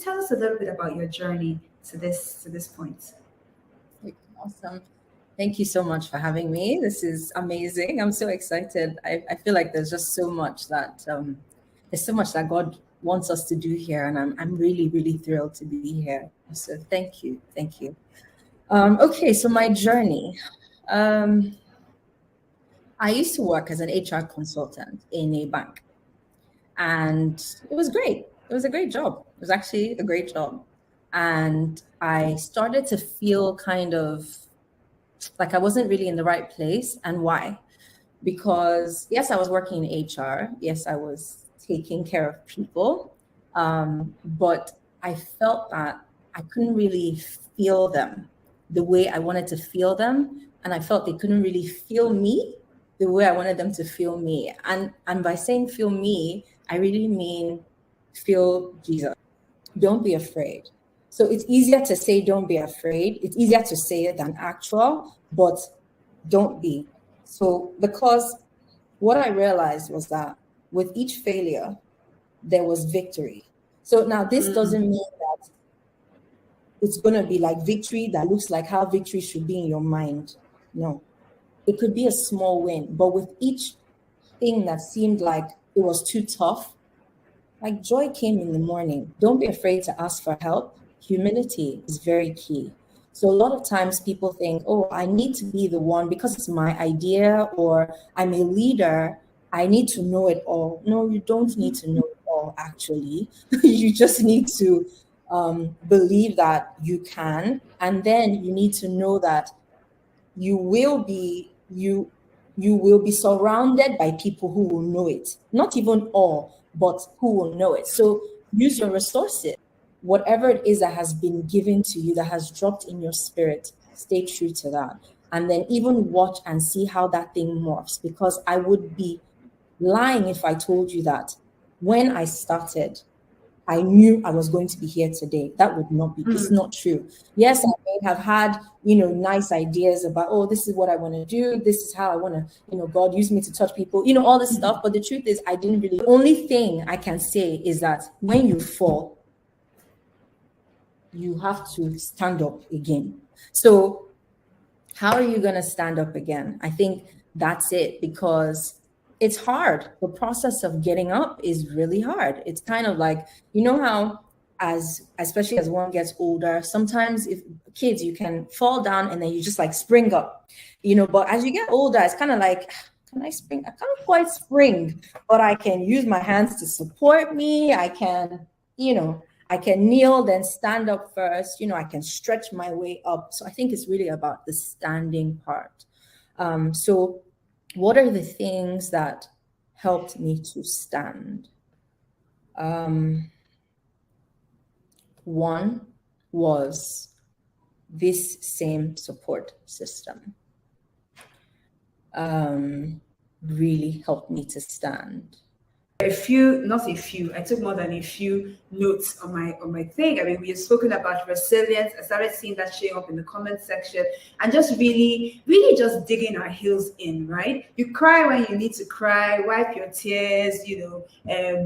tell us a little bit about your journey to this point. Awesome. Thank you so much for having me. This is amazing. I'm so excited. I feel like there's just so much that God wants us to do here, and I'm really, really thrilled to be here. So thank you. Okay, so my journey. I used to work as an HR consultant in a bank, and it was great. It was a great job. It was actually a great job. And I started to feel kind of like I wasn't really in the right place. And why? Because yes, I was working in HR. Yes, I was taking care of people. But I felt that I couldn't really feel them the way I wanted to feel them. And I felt they couldn't really feel me the way I wanted them to feel me. And by saying feel me, I really mean feel Jesus. Don't be afraid. So it's easier to say don't be afraid. It's easier to say it than actual, but don't be. So because what I realized was that with each failure, there was victory. So now this doesn't mean that it's going to be like victory that looks like how victory should be in your mind. No, it could be a small win, but with each thing that seemed like it was too tough, like joy came in the morning. Don't be afraid to ask for help. Humility is very key. So a lot of times people think, oh, I need to be the one because it's my idea, or I'm a leader, I need to know it all. No, you don't need to know it all, actually. You just need to believe that you can. And then you need to know that you will be surrounded by people who will know it. Not even all, but who will know it. So use your resources. Whatever it is that has been given to you, that has dropped in your spirit, stay true to that. And then even watch and see how that thing morphs, because I would be lying if I told you that when I started, I knew I was going to be here today. That would not be, it's not true. Yes, I may have had, nice ideas about, oh, this is what I want to do. This is how I want to, God use me to touch people, all this stuff. But the truth is I didn't really, the only thing I can say is that when you fall, you have to stand up again. So how are you going to stand up again? I think that's it, because it's hard. The process of getting up is really hard. It's kind of like, how especially as one gets older, sometimes if kids, you can fall down and then you just like spring up, but as you get older, it's kind of like, can I spring? I can't quite spring, but I can use my hands to support me. I can, I can kneel, then stand up first. I can stretch my way up. So I think it's really about the standing part. So what are the things that helped me to stand? One was this same support system. Really helped me to stand. I took more than a few notes on my thing. I mean, we have spoken about resilience. I started seeing that showing up in the comment section, and just really, really just digging our heels in, right? You cry when you need to cry, wipe your tears,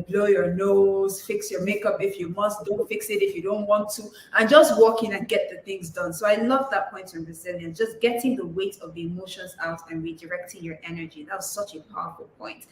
blow your nose, fix your makeup if you must, don't fix it if you don't want to, and just walk in and get the things done. So I love that point on resilience, just getting the weight of the emotions out and redirecting your energy. That was such a powerful point.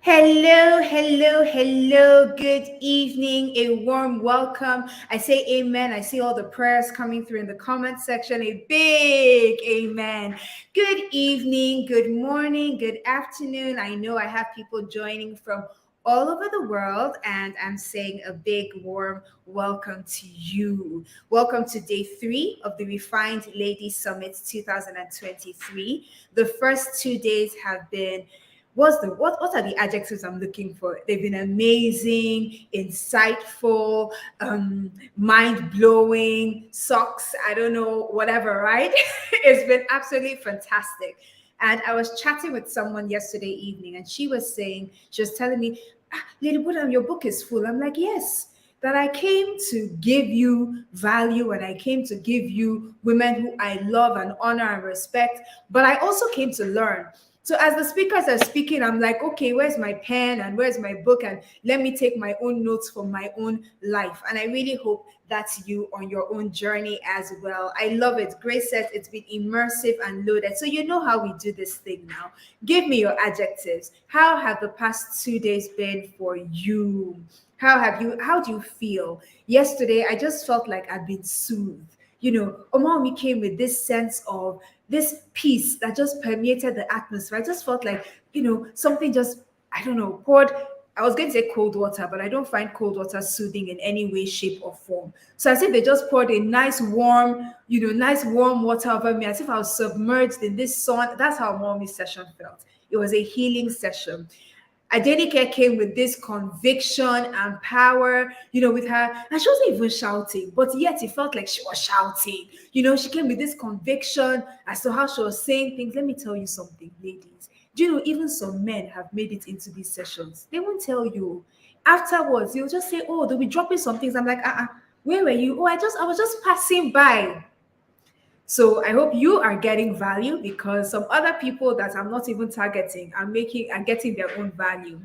Hello, hello, hello. Good evening. A warm welcome. I say amen. I see all the prayers coming through in the comment section. A big amen. Good evening, good morning, good afternoon. I know I have people joining from all over the world, and I'm saying a big warm welcome to you. Welcome to day 3 of the Refined Ladies Summit 2023. The first 2 days have been what are the adjectives I'm looking for? They've been amazing, insightful, mind-blowing, socks, I don't know, whatever, right? It's been absolutely fantastic. And I was chatting with someone yesterday evening, and she was telling me, Lady Buddha, your book is full. I'm like, yes, that I came to give you value and I came to give you women who I love and honor and respect, but I also came to learn. So as the speakers are speaking, I'm like, okay, where's my pen and where's my book? And let me take my own notes for my own life. And I really hope that's you on your own journey as well. I love it. Grace says it's been immersive and loaded. So you know how we do this thing now. Give me your adjectives. How have the past 2 days been for you? How do you feel? Yesterday, I just felt like I'd been soothed. Omomi came with this sense of this peace that just permeated the atmosphere. I just felt like, something just, I don't know, poured. I was going to say cold water, but I don't find cold water soothing in any way, shape, or form. So as if they just poured a nice warm water over me, as if I was submerged in this sun. That's how Mommy's session felt. It was a healing session. Adenike came with this conviction and power, with her, and she wasn't even shouting, but yet it felt like she was shouting. She came with this conviction as to how she was saying things. Let me tell you something, ladies. Do you know even some men have made it into these sessions? They won't tell you. Afterwards, they'll just say, "Oh, they'll be dropping some things." I'm like, where were you? Oh, I was just passing by. So I hope you are getting value because some other people that I'm not even targeting are getting their own value.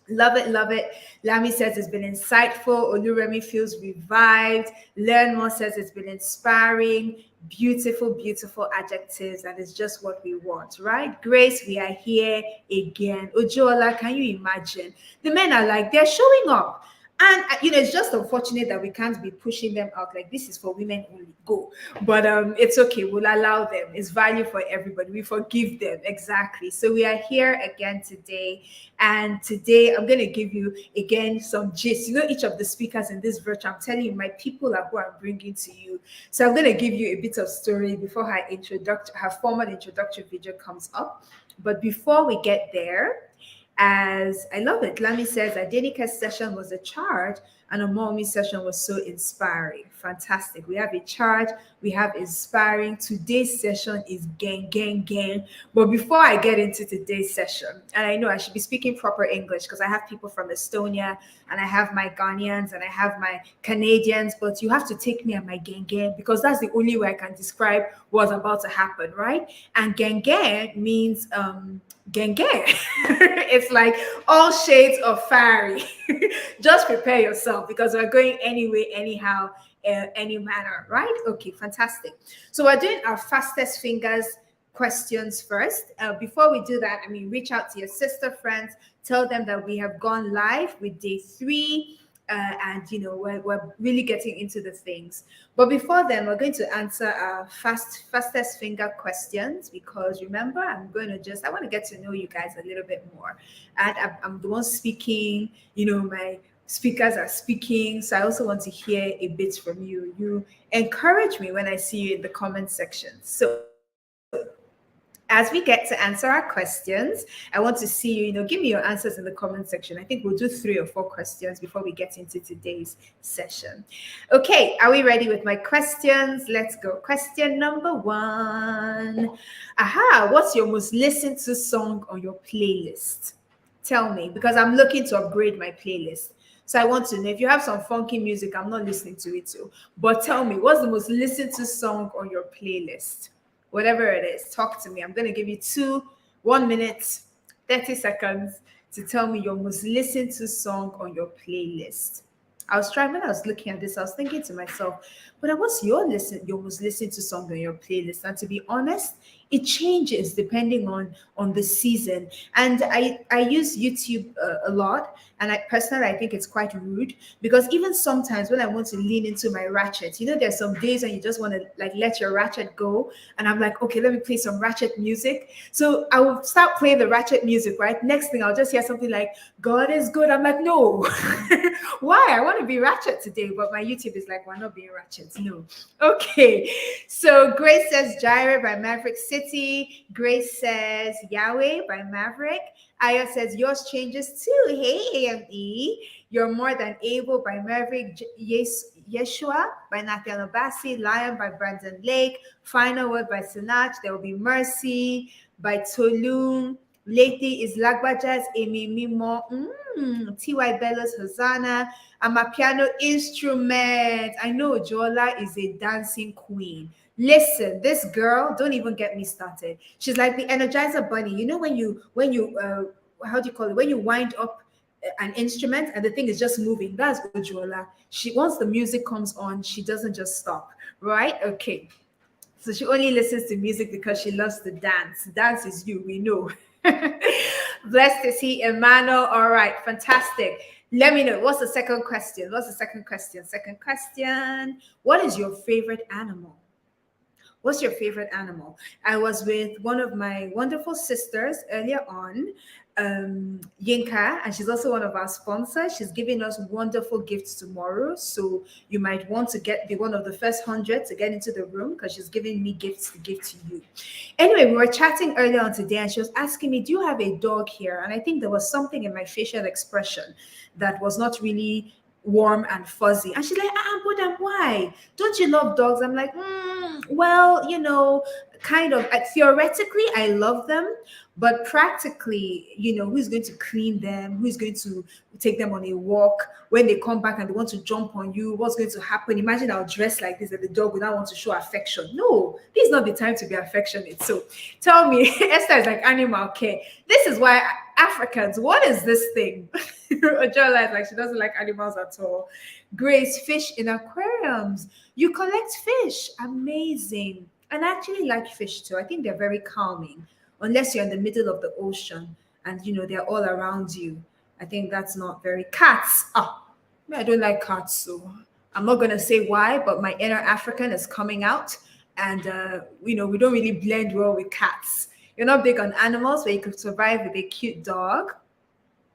Love it, love it. Lami says it's been insightful. Oluremi feels revived. Learn more says it's been inspiring. Beautiful, beautiful adjectives, and it's just what we want, right? Grace, we are here again. Ojola, can you imagine? The men are like, they're showing up. And it's just unfortunate that we can't be pushing them out like this is for women only. Go, but it's okay. We'll allow them. It's value for everybody. We forgive them exactly. So we are here again today, and today I'm going to give you again some gist. Each of the speakers in this virtual, I'm telling you, my people are who I'm bringing to you. So I'm going to give you a bit of story before her formal introductory video comes up. But before we get there, as I love it, Lami says Adenika's session was a charge and Omomi's session was so inspiring. Fantastic. We have a charge, we have inspiring. Today's session is gang, gang, gang. But before I get into today's session, and I know I should be speaking proper English because I have people from Estonia and I have my Ghanaians and I have my Canadians, but you have to take me at my gang, gang because that's the only way I can describe what's about to happen, right? And gang, gang means gang, gang. It's like all shades of fiery. Just prepare yourself because we're going anyway, anyhow, any manner, right? Okay, fantastic. So we're doing our fastest fingers questions first. Before we do that, reach out to your sister friends, tell them that we have gone live with day 3. And we're really getting into the things. But before then, we're going to answer our fastest finger questions because remember, I want to get to know you guys a little bit more. And I'm the one speaking, my speakers are speaking. So I also want to hear a bit from you. You encourage me when I see you in the comment section. So as we get to answer our questions, I want to see you, give me your answers in the comment section. I think we'll do 3 or 4 questions before we get into today's session. Okay, are we ready with my questions? Let's go. Question number 1. What's your most listened to song on your playlist? Tell me, because I'm looking to upgrade my playlist. So I want to know if you have some funky music, I'm not listening to it too. But tell me, what's the most listened to song on your playlist? Whatever it is, talk to me. I'm going to give you 1 minute, 30 seconds to tell me your most listened to song on your playlist. When I was looking at this, I was thinking to myself, but what's your most listened to song on your playlist? And to be honest, it changes depending on the season. And I use YouTube a lot, and I personally I think it's quite rude, because even sometimes when I want to lean into my ratchet, there's some days when you just want to like let your ratchet go, and I'm like, okay, let me play some ratchet music. So I will start playing the ratchet music, right? Next thing I'll just hear something like God is good. I'm like, no. Why? I want to be ratchet today, but my YouTube is like, we're not being ratchet. No. Okay. So Grace says Gyre by Maverick City. Grace says Yahweh by Maverick. Aya says yours changes too. Hey, AME. You're More Than Able by Maverick. Yeshua by Nathaniel Bassi. Lion by Brandon Lake. Final Word by Sinach. There will be Mercy by Tulum. Lately is Lagbaja's Amy Mimo. T.Y. Bellows Hosanna. I'm a piano instrument. I know Jola is a dancing queen. Listen, this girl, don't even get me started. She's like the Energizer Bunny. When you how do you call it? When you wind up an instrument and the thing is just moving. That's Ojola. She Once the music comes on, she doesn't just stop. Right? Okay. So she only listens to music because she loves to dance. Dance is you, we know. Blessed is he, Emmanuel. All right, fantastic. Let me know. What's the second question? Second question. What is your favorite animal? What's your favorite animal? I was with one of my wonderful sisters earlier on, Yinka, and she's also one of our sponsors. She's giving us wonderful gifts tomorrow. So you might want to be one of the first 100 to get into the room, because she's giving me gifts to give to you. Anyway, we were chatting earlier on today, and she was asking me, do you have a dog here? And I think there was something in my facial expression that was not really warm and fuzzy. And she's like, but why? Don't you love dogs? I'm like, well, kind of. Theoretically, I love them, but practically, who's going to clean them? Who's going to take them on a walk? When they come back and they want to jump on you, what's going to happen? Imagine I'll dress like this and the dog will not want to show affection. No, this is not the time to be affectionate. So tell me, Esther is like animal care. This is why Africans, what is this thing? Ojola is like, she doesn't like animals at all. Grace, fish in aquariums. You collect fish. Amazing. And I actually like fish too. I think they're very calming, unless you're in the middle of the ocean and they're all around you. I think that's not very. Cats. I don't like cats, so I'm not gonna say why, but my inner African is coming out, and we don't really blend well with cats. You're not big on animals, but you could survive with a cute dog.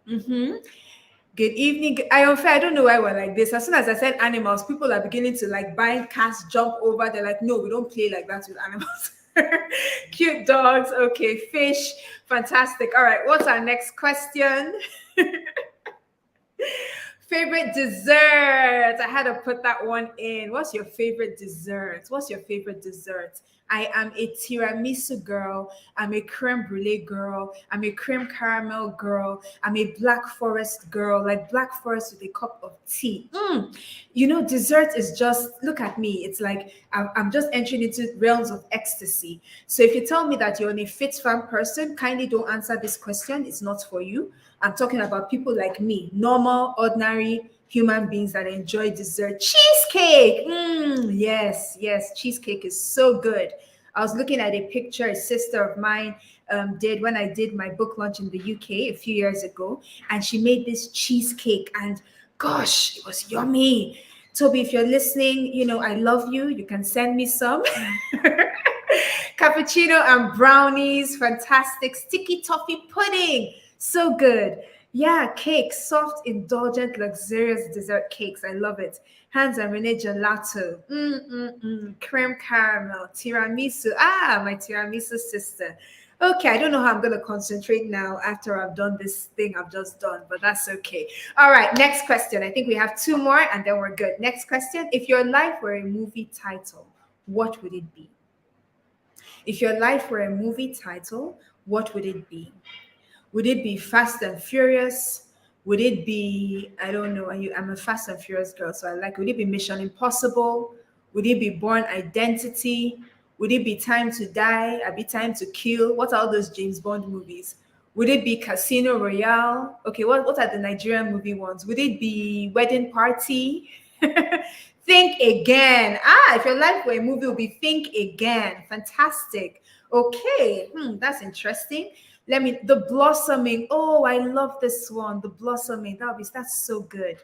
Good evening. I don't know why we're like this. As soon as I said animals, people are beginning to like bind cats, jump over. They're like, no, we don't play like that with animals. Cute dogs. Okay, fish. Fantastic. All right, what's our next question? Favorite dessert. I had to put that one in. What's your favorite dessert? I am a tiramisu girl. I'm a creme brulee girl. I'm a cream caramel girl. I'm a black forest girl, like black forest with a cup of tea. Dessert is just, look at me. It's like I'm just entering into realms of ecstasy. So if you tell me that you're a fit farm person, kindly don't answer this question. It's not for you. I'm talking about people like me, normal, ordinary human beings that enjoy dessert. Cheesecake. Yes, cheesecake is so good. I was looking at a picture a sister of mine did when I did my book launch in the UK a few years ago, and she made this cheesecake, and gosh, it was yummy. Toby, if you're listening, I love you. You can send me some. Cappuccino and brownies, fantastic. Sticky toffee pudding, so good. Yeah, cakes, soft, indulgent, luxurious dessert cakes. I love it. Hans and Renee gelato, creme caramel, tiramisu. My tiramisu sister. Okay, I don't know how I'm going to concentrate now after I've done this thing I've just done, but that's okay. All right, next question. I think we have two more and then we're good. Next question. If your life were a movie title, what would it be? If your life were a movie title, what would it be? Would it be Fast and Furious? Would it be, I don't know, I'm a Fast and Furious girl, so would it be Mission Impossible? Would it be Born Identity? Would it be Time to Die? Would it be Time to Kill? What are all those James Bond movies? Would it be Casino Royale? Okay, what are the Nigerian movie ones? Would it be Wedding Party? Think Again. Ah, if your life were a movie, it would be Think Again. Fantastic. Okay, that's interesting. The Blossoming. Oh, I love this one. The Blossoming. That's so good.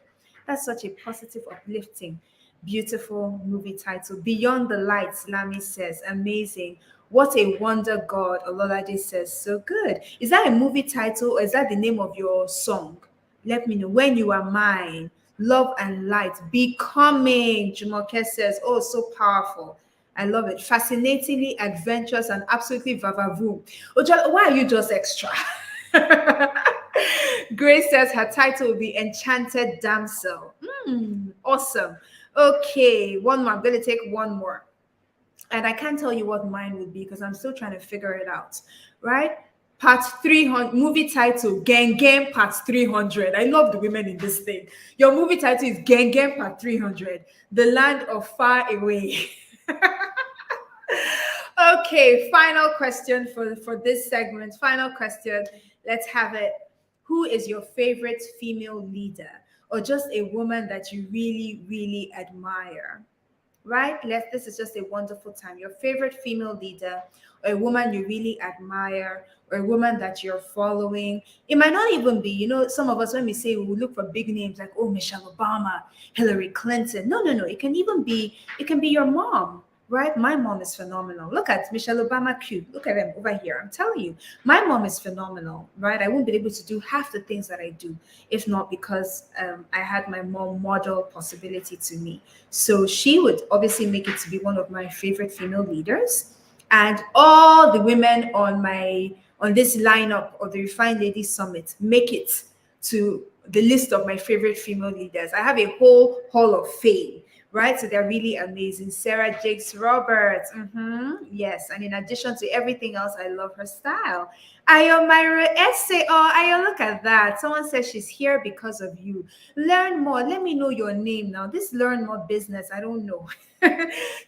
That's such a positive, uplifting, beautiful movie title. Beyond the Lights, Lami says. Amazing. What a wonder God, Ololaje says. So good. Is that a movie title or is that the name of your song? Let me know. When You Are Mine, Love and Light, Becoming, Jumoke says. Oh, so powerful. I love it. Fascinatingly adventurous and absolutely vavavoom. Ojala, why are you just extra? Grace says her title will be Enchanted Damsel. Awesome. Okay, one more. I'm going to take one more. And I can't tell you what mine would be because I'm still trying to figure it out. Right? Part 300, movie title, Gang Gang Part 300. I love the women in this thing. Your movie title is Gang Gang Part 300, The Land of Far Away. Okay, final question for this segment. Final question. Let's have it. Who is your favorite female leader or just a woman that you really, really admire? Right? This is just a wonderful time. Your favorite female leader, or a woman you really admire, or a woman that you're following. It might not even be, some of us, when we say we look for big names like, oh, Michelle Obama, Hillary Clinton. No, no, no. It can be your mom. Right? My mom is phenomenal. Look at Michelle Obama cute. Look at them over here. I'm telling you, my mom is phenomenal. Right? I won't be able to do half the things that I do if not because I had my mom model possibility to me. So she would obviously make it to be one of my favorite female leaders. And all the women on this lineup of the Refined Ladies Summit make it to the list of my favorite female leaders. I have a whole hall of fame, right? So they're really amazing. Sarah Jakes Roberts. Yes. And in addition to everything else, I love her style. Ayo Myra Essay. Oh, Ayo, look at that. Someone says she's here because of you. Learn more. Let me know your name now. This learn more business, I don't know.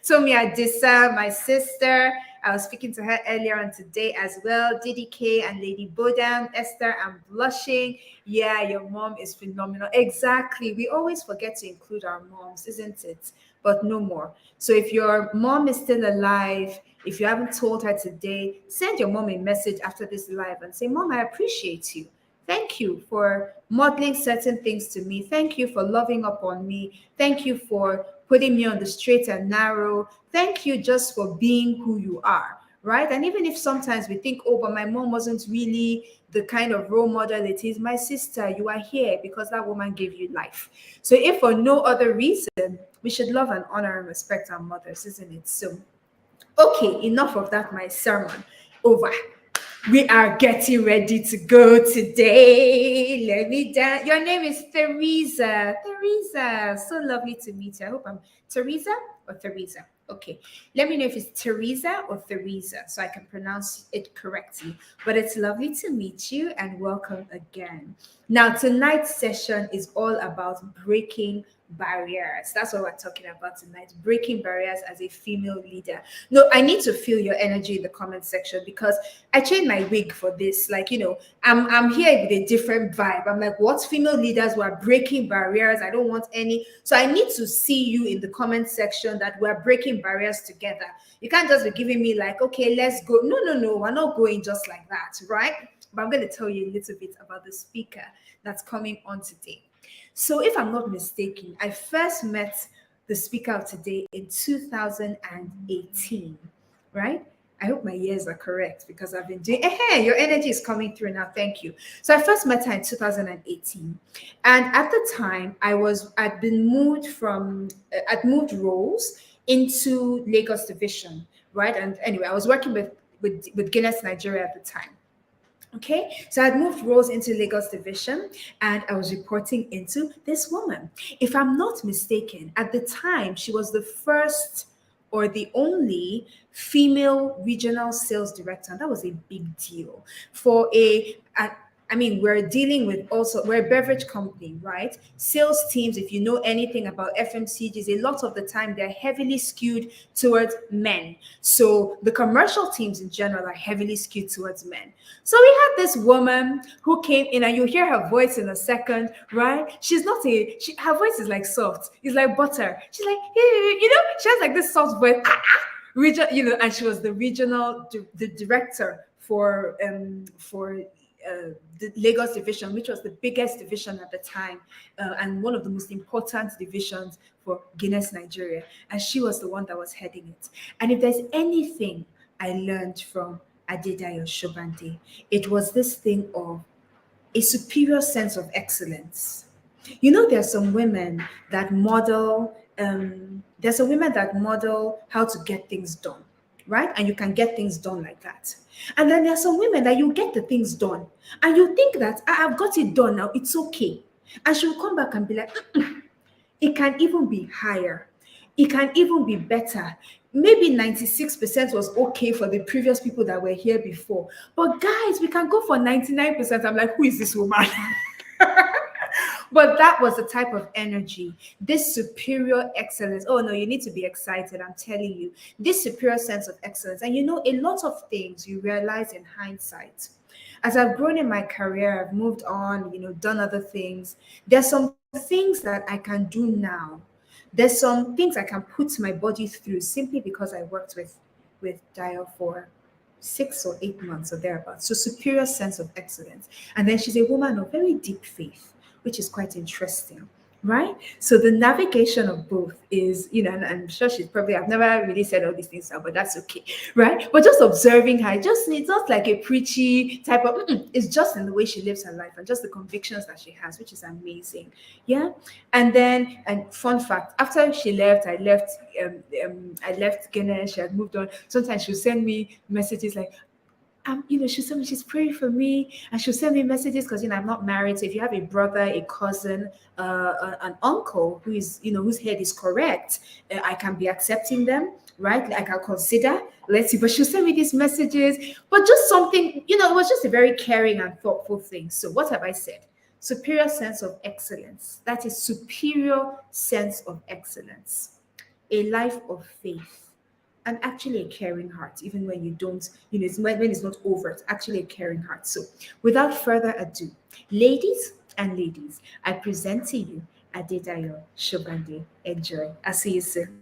Tomi Adisa, my sister. I was speaking to her earlier on today as well. Didi K and Lady Bodam. Esther, I'm blushing. Yeah, your mom is phenomenal. Exactly. We always forget to include our moms, isn't it? But no more. So if your mom is still alive, if you haven't told her today, send your mom a message after this live and say, Mom, I appreciate you. Thank you for modeling certain things to me. Thank you for loving up on me. Thank you for putting me on the straight and narrow. Thank you just for being who you are, right? And even if sometimes we think, oh, but my mom wasn't really the kind of role model it is, my sister, you are here because that woman gave you life. So if for no other reason, we should love and honor and respect our mothers, isn't it? So, okay, enough of that, my sermon. Over. We are getting ready to go today. Let me dance. Your name is Teresa. Teresa, so lovely to meet you. I hope I'm Teresa or Teresa. Okay, let me know if it's Teresa or Teresa so I can pronounce it correctly. But it's lovely to meet you and welcome again. Now, tonight's session is all about breaking barriers. That's what we're talking about tonight. Breaking barriers as a female leader. No, I need to feel your energy in the comment section because I changed my wig for this. Like, I'm here with a different vibe. I'm like, what female leaders were breaking barriers? I don't want any. So I need to see you in the comment section that we're breaking barriers together. You can't just be giving me like, okay, let's go. No, we're not going just like that, right? But I'm going to tell you a little bit about the speaker that's coming on today. So if I'm not mistaken, I first met the speaker of today in 2018, right? I hope my years are correct because I've been doing, hey, your energy is coming through now. Thank you. So I first met her in 2018. And at the time I'd moved roles into Lagos division, right? And anyway, I was working with Guinness Nigeria at the time. Okay, so I'd moved roles into Lagos division and I was reporting into this woman. If I'm not mistaken, at the time, she was the first or the only female regional sales director. And that was a big deal for I mean, we're dealing with also, we're a beverage company, right? Sales teams, if you know anything about FMCGs, a lot of the time they're heavily skewed towards men. So the commercial teams in general are heavily skewed towards men. So we had this woman who came in, and you'll hear her voice in a second, right? Her voice is like soft. It's like butter. She's like, hey, she has like this soft voice. And she was the the director for the Lagos division, which was the biggest division at the time, and one of the most important divisions for Guinness Nigeria. And she was the one that was heading it. And if there's anything I learned from Adedayo Shobande, it was this thing of a superior sense of excellence. There are some women that model. There's some women that model how to get things done, right? And you can get things done like that. And then there are some women that you get the things done, and you think that I've got it done now, it's okay. And she'll come back and be like, it can even be higher. It can even be better. Maybe 96% was okay for the previous people that were here before. But guys, we can go for 99%. I'm like, who is this woman? But that was the type of energy, this superior excellence. Oh no, you need to be excited. I'm telling you, this superior sense of excellence. And a lot of things you realize in hindsight. As I've grown in my career, I've moved on, done other things. There's some things that I can do now. There's some things I can put my body through simply because I worked with Dio for 6 or 8 months or thereabouts. So superior sense of excellence. And then she's a woman of very deep faith, which is quite interesting, right? So the navigation of both is, and I'm sure I've never really said all these things out, but that's okay, right? But just observing her, it's not like a preachy type of, it's just in the way she lives her life and just the convictions that she has, which is amazing, yeah? And fun fact, after she left, I left Guinness, she had moved on. Sometimes she'll send me messages like, she'll send me, she's praying for me, and she'll send me messages because I'm not married. So if you have a brother, a cousin, an uncle who is, whose head is correct, I can be accepting them, right? Like I'll consider, let's see. But she'll send me these messages, but just something, it was just a very caring and thoughtful thing. So what have I said? Superior sense of excellence. That is superior sense of excellence. A life of faith. And actually a caring heart, even when you don't, when it's not overt, actually a caring heart. So without further ado, ladies, I present to you Adedayo Shobande. Enjoy. I'll see you soon.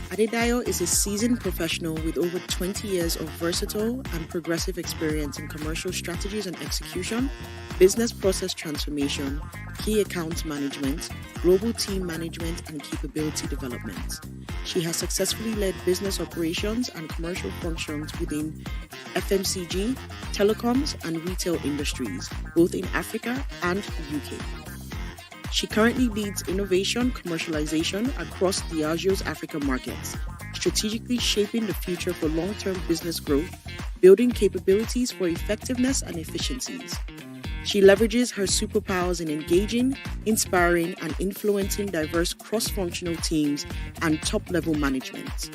Adedayo is a seasoned professional with over 20 years of versatile and progressive experience in commercial strategies and execution, business process transformation, key accounts management, global team management, and capability development. She has successfully led business operations and commercial functions within FMCG, telecoms, and retail industries, both in Africa and the UK. She currently leads innovation commercialization across Diageo's Africa markets, strategically shaping the future for long-term business growth, building capabilities for effectiveness and efficiencies. She leverages her superpowers in engaging, inspiring, and influencing diverse cross-functional teams and top-level management.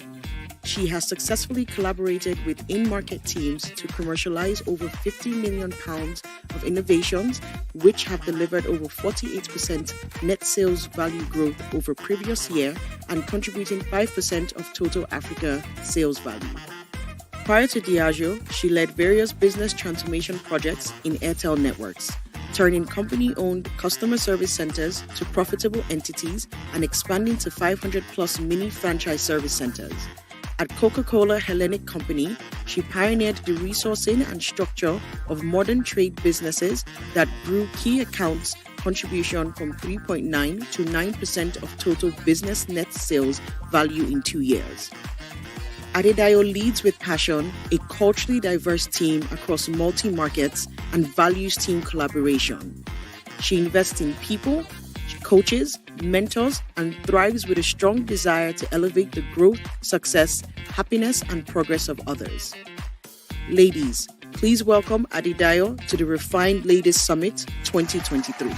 She has successfully collaborated with in-market teams to commercialize over £50 million of innovations, which have delivered over 48% net sales value growth over previous year and contributing 5% of total Africa sales value. Prior to Diageo, she led various business transformation projects in Airtel networks, turning company-owned customer service centers to profitable entities and expanding to 500+ mini franchise service centers. At Coca-Cola Hellenic Company, she pioneered the resourcing and structure of modern trade businesses that grew key accounts contribution from 3.9 to 9% of total business net sales value in 2 years. Adedayo leads with passion a culturally diverse team across multi-markets and values team collaboration. She invests in people, she coaches, mentors, and thrives with a strong desire to elevate the growth, success, happiness, and progress of others. Ladies, please welcome Adedayo to the Refined Ladies Summit 2023.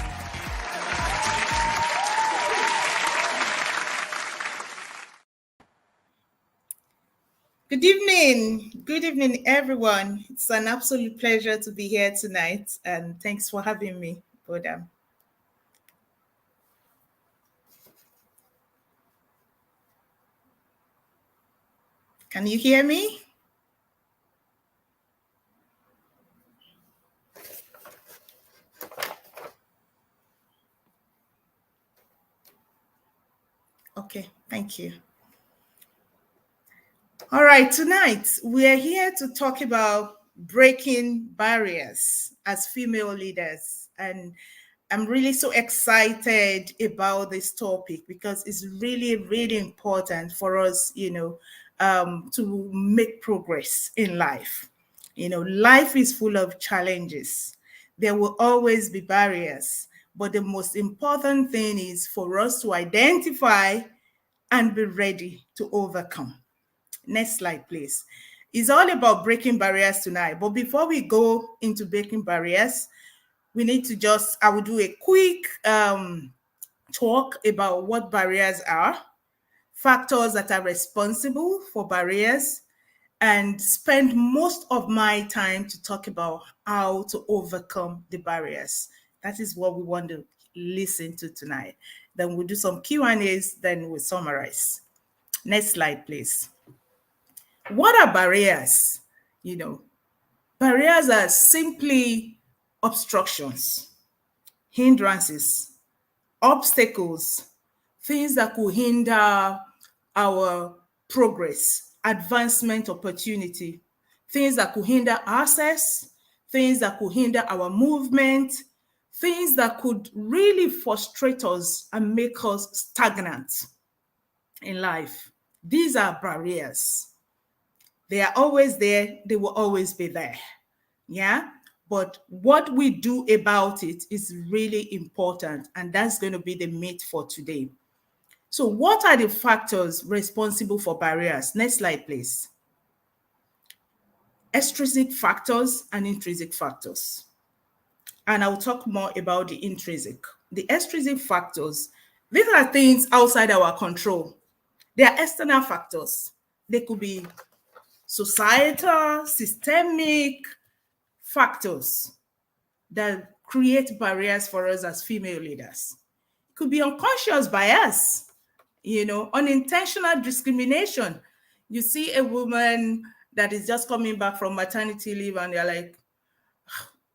Good evening. Good evening, everyone. It's an absolute pleasure to be here tonight, and thanks for having me, Bodam. Can you hear me? Okay, thank you. All right, tonight we are here to talk about breaking barriers as female leaders. And I'm really so excited about this topic because it's really, really important for us, to make progress in life. Life is full of challenges. There will always be barriers, but the most important thing is for us to identify and be ready to overcome. Next slide, please. It's all about breaking barriers tonight. But before we go into breaking barriers, we need to I will do a quick talk about what barriers are, factors that are responsible for barriers, and spend most of my time to talk about how to overcome the barriers. That is what we want to listen to tonight. Then we'll do some Q&As, then we'll summarize. Next slide, please. What are barriers? Barriers are simply obstructions, hindrances, obstacles, things that could hinder our progress, advancement opportunity, things that could hinder access, things that could hinder our movement, things that could really frustrate us and make us stagnant in life. These are barriers. They are always there. They will always be there. Yeah. But what we do about it is really important. And that's going to be the meat for today. So what are the factors responsible for barriers? Next slide, please. Extrinsic factors and intrinsic factors. And I'll talk more about the intrinsic. The extrinsic factors, these are things outside our control. They are external factors. They could be societal, systemic factors that create barriers for us as female leaders. It could be unconscious bias, unintentional discrimination. You see a woman that is just coming back from maternity leave and you're like,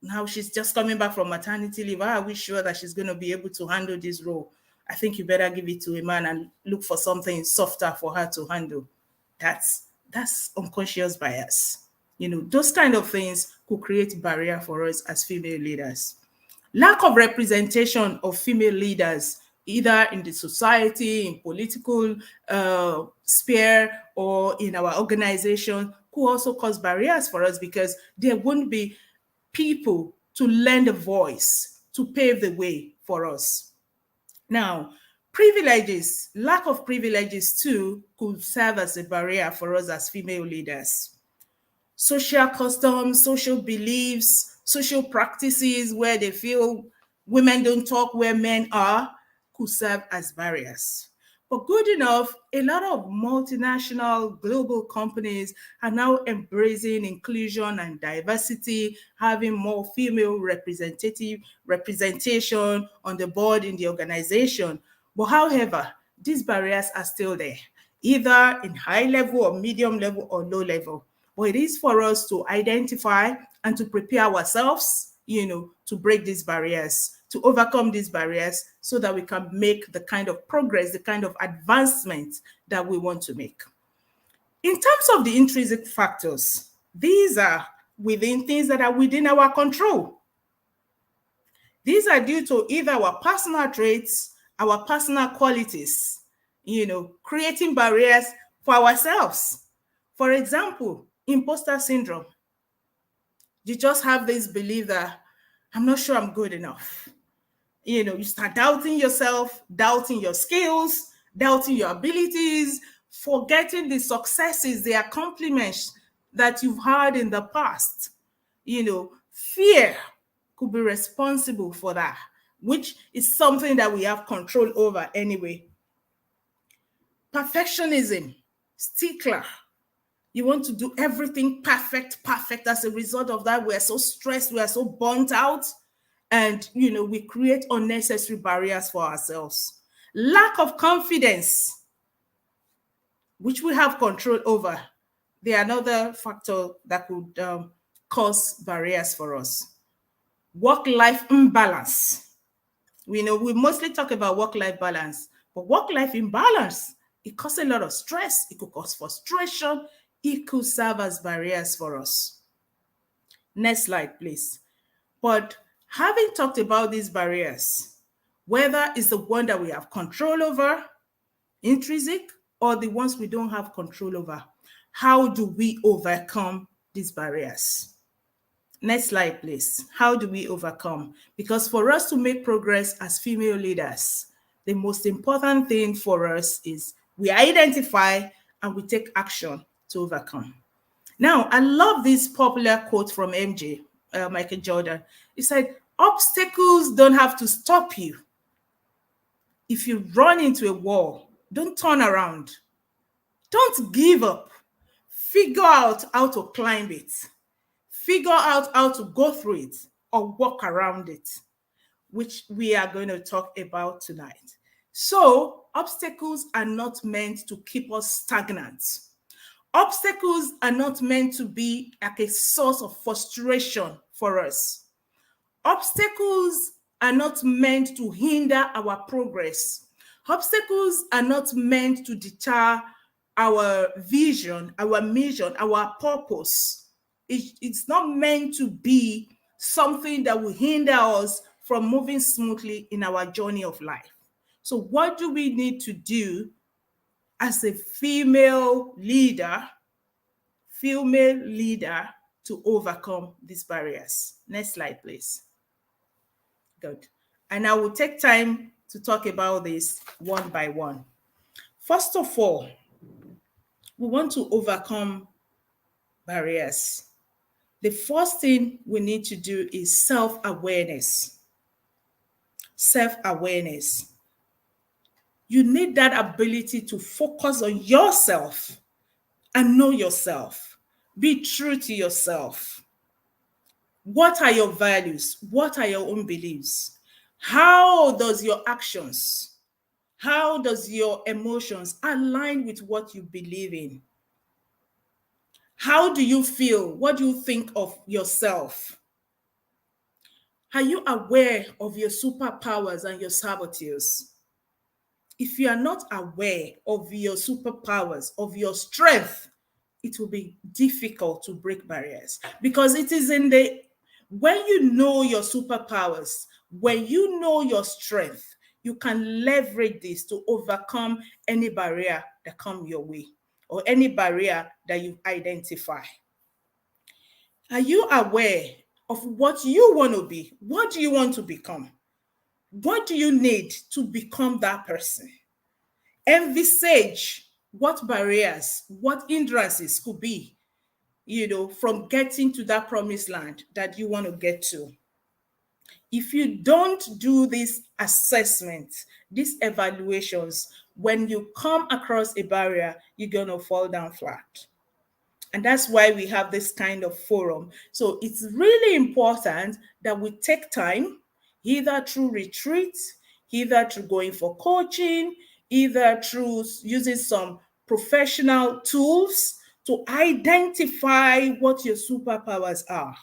now she's just coming back from maternity leave. How are we sure that she's going to be able to handle this role? I think you better give it to a man and look for something softer for her to handle. That's unconscious bias. Those kind of things could create barrier for us as female leaders. Lack of representation of female leaders, either in the society, in political sphere, or in our organization, could also cause barriers for us because there wouldn't be people to lend a voice to pave the way for us. Now, privileges, lack of privileges too, could serve as a barrier for us as female leaders. Social customs, social beliefs, social practices where they feel women don't talk where men are could serve as barriers. But good enough, a lot of multinational global companies are now embracing inclusion and diversity, having more female representation on the board in the organization. But however, these barriers are still there, either in high level or medium level or low level. But it is for us to identify and to prepare ourselves, to break these barriers, to overcome these barriers so that we can make the kind of progress, the kind of advancement that we want to make. In terms of the intrinsic factors, these are things that are within our control. These are due to either our personal traits, our personal qualities, creating barriers for ourselves. For example, imposter syndrome. You just have this belief that I'm not sure I'm good enough. You start doubting yourself, doubting your skills, doubting your abilities, forgetting the successes, the accomplishments that you've had in the past. Fear could be responsible for that, which is something that we have control over anyway. Perfectionism, stickler, You want to do everything perfect. As a result of that, we're so stressed, we are so burnt out, and we create unnecessary barriers for ourselves. Lack of confidence, which we have control over, they are another factor that could cause barriers for us. Work-life imbalance. We mostly talk about work-life balance, but work-life imbalance, it causes a lot of stress. It could cause frustration. It could serve as barriers for us. Next slide, please. But having talked about these barriers, whether it's the one that we have control over, intrinsic, or the ones we don't have control over, how do we overcome these barriers? Next slide, please. How do we overcome? Because for us to make progress as female leaders, the most important thing for us is we identify and we take action to overcome. Now, I love this popular quote from MJ, Michael Jordan. He said, obstacles don't have to stop you. If you run into a wall, don't turn around. Don't give up. Figure out how to climb it. Figure out how to go through it or walk around it, which we are going to talk about tonight. So, obstacles are not meant to keep us stagnant. Obstacles are not meant to be like a source of frustration for us. Obstacles are not meant to hinder our progress. Obstacles are not meant to deter our vision, our mission, our purpose. It's not meant to be something that will hinder us from moving smoothly in our journey of life. So what do we need to do as a female leader to overcome these barriers? Next slide, please. Good. And I will take time to talk about this one by one. First of all, we want to overcome barriers. The first thing we need to do is self-awareness. Self-awareness. You need that ability to focus on yourself and know yourself. Be true to yourself. What are your values? What are your own beliefs? How does your actions, how does your emotions align with what you believe in? How do you feel? What do you think of yourself? Are you aware of your superpowers and your saboteurs? If you are not aware of your superpowers, of your strength, it will be difficult to break barriers, because it is when you know your superpowers, when you know your strength, you can leverage this to overcome any barrier that comes your way or any barrier that you identify. Are you aware of what you want to be? What do you want to become? What do you need to become that person? Envisage what barriers, what hindrances could be, from getting to that promised land that you want to get to. If you don't do this assessment, these evaluations, when you come across a barrier, you're going to fall down flat. And that's why we have this kind of forum. So it's really important that we take time, either through retreats, either through going for coaching, either through using some professional tools to identify what your superpowers are,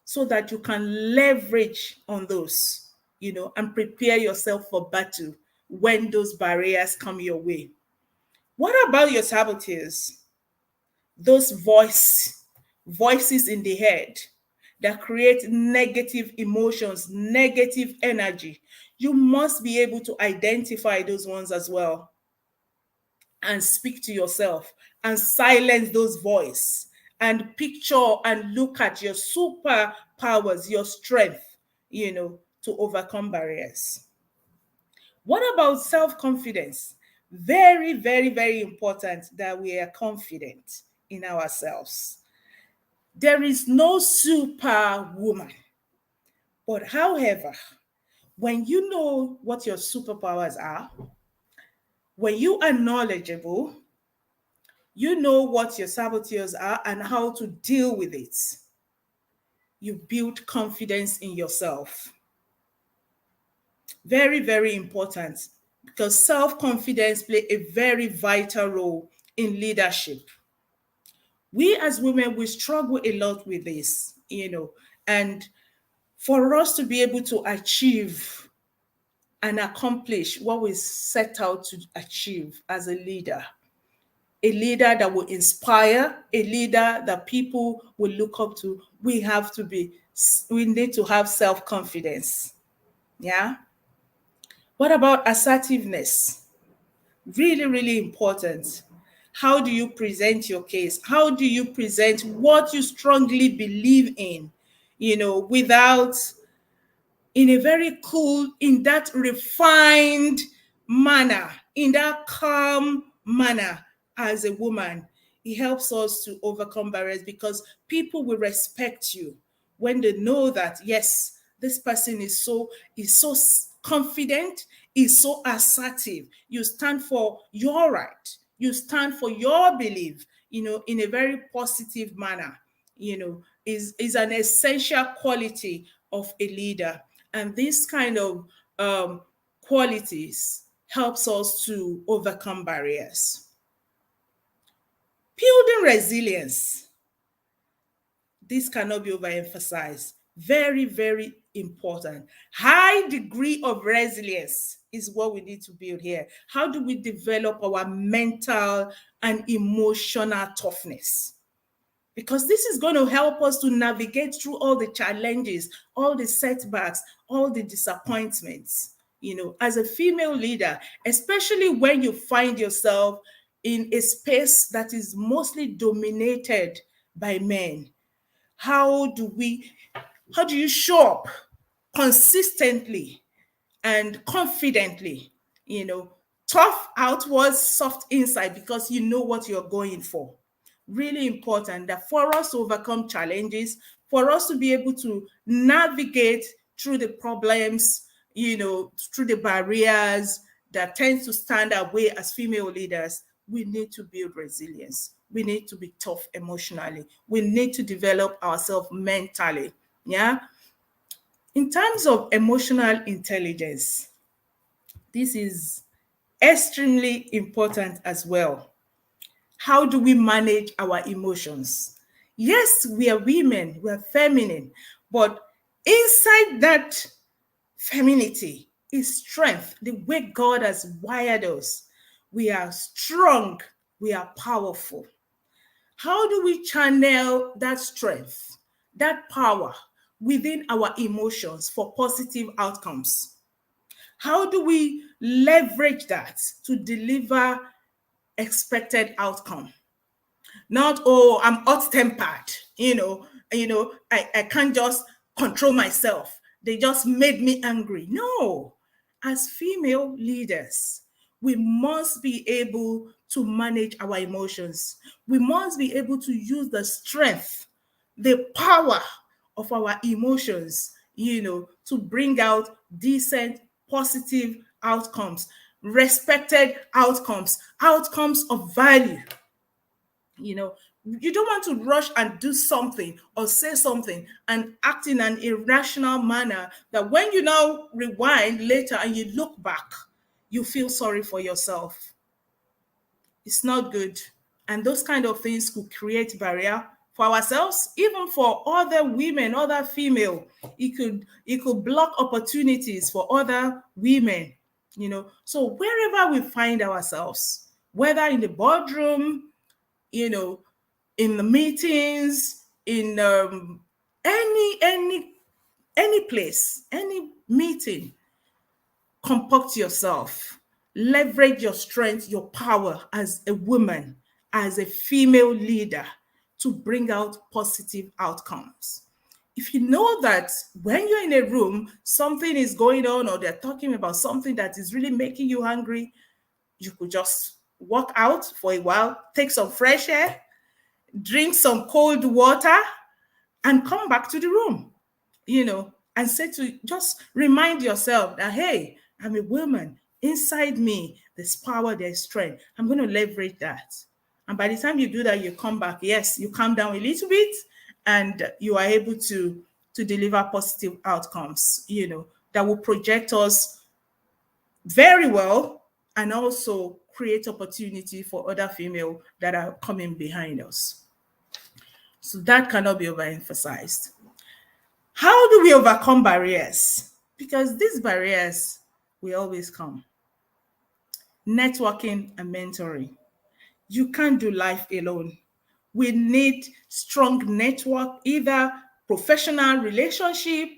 so that you can leverage on those, and prepare yourself for battle when those barriers come your way. What about your saboteurs? Those voices in the head that create negative emotions, negative energy. You must be able to identify those ones as well and speak to yourself and silence those voices and picture and look at your superpowers, your strength, to overcome barriers. What about self-confidence? Very, very, very important that we are confident in ourselves. There is no superwoman. But however, when you know what your superpowers are, when you are knowledgeable, You know what your saboteurs are and how to deal with it. You build confidence in yourself. Very, very important, because self-confidence plays a very vital role in leadership. We as women, we struggle a lot with this, and for us to be able to achieve and accomplish what we set out to achieve as a leader that will inspire, a leader that people will look up to, we need to have self-confidence. Yeah. What about assertiveness? Really, really important. How do you present your case? How do you present what you strongly believe in, without, in a very cool, in that refined manner, in that calm manner as a woman? It helps us to overcome barriers, because people will respect you when they know that, yes, this person is so confident, is so assertive. You stand for your right. You stand for your belief, in a very positive manner, is an essential quality of a leader. And this kind of qualities helps us to overcome barriers. Building resilience. This cannot be overemphasized. Very, very important. High degree of resilience is what we need to build here. How do we develop our mental and emotional toughness? Because this is going to help us to navigate through all the challenges, all the setbacks, all the disappointments. As a female leader, especially when you find yourself in a space that is mostly dominated by men, how do you show up consistently and confidently, tough outwards, soft inside, because you know what you're going for? Really important that for us to overcome challenges, for us to be able to navigate through the problems, through the barriers that tend to stand our way as female leaders, we need to build resilience. We need to be tough emotionally. We need to develop ourselves mentally. Yeah. In terms of emotional intelligence, this is extremely important as well. How do we manage our emotions? Yes, we are women, we are feminine, but inside that femininity is strength, the way God has wired us. We are strong, we are powerful. How do we channel that strength, that power within our emotions for positive outcomes? How do we leverage that to deliver expected outcome? Not, oh, I'm hot-tempered, I can't just control myself. They just made me angry. No, as female leaders, we must be able to manage our emotions. We must be able to use the strength, the power of our emotions, to bring out decent, positive outcomes, respected outcomes, outcomes of value. You don't want to rush and do something or say something and act in an irrational manner that when you now rewind later and you look back, you feel sorry for yourself. It's not good. And those kind of things could create barrier for ourselves, even for other women, other female. It could block opportunities for other women, So wherever we find ourselves, whether in the boardroom, in the meetings, in any place, any meeting, comport yourself, leverage your strength, your power as a woman, as a female leader, to bring out positive outcomes. If you know that when you're in a room, something is going on, or they're talking about something that is really making you angry, you could just walk out for a while, take some fresh air, drink some cold water, and come back to the room, and just remind yourself that, hey, I'm a woman. Inside me, there's power, there's strength. I'm going to leverage that. And by the time you do that, you come back. Yes, you calm down a little bit, and you are able to deliver positive outcomes, that will project us very well, and also create opportunity for other female that are coming behind us. So that cannot be overemphasized. How do we overcome barriers? Because these barriers will always come. Networking and mentoring. You can't do life alone. We need strong network, either professional relationship,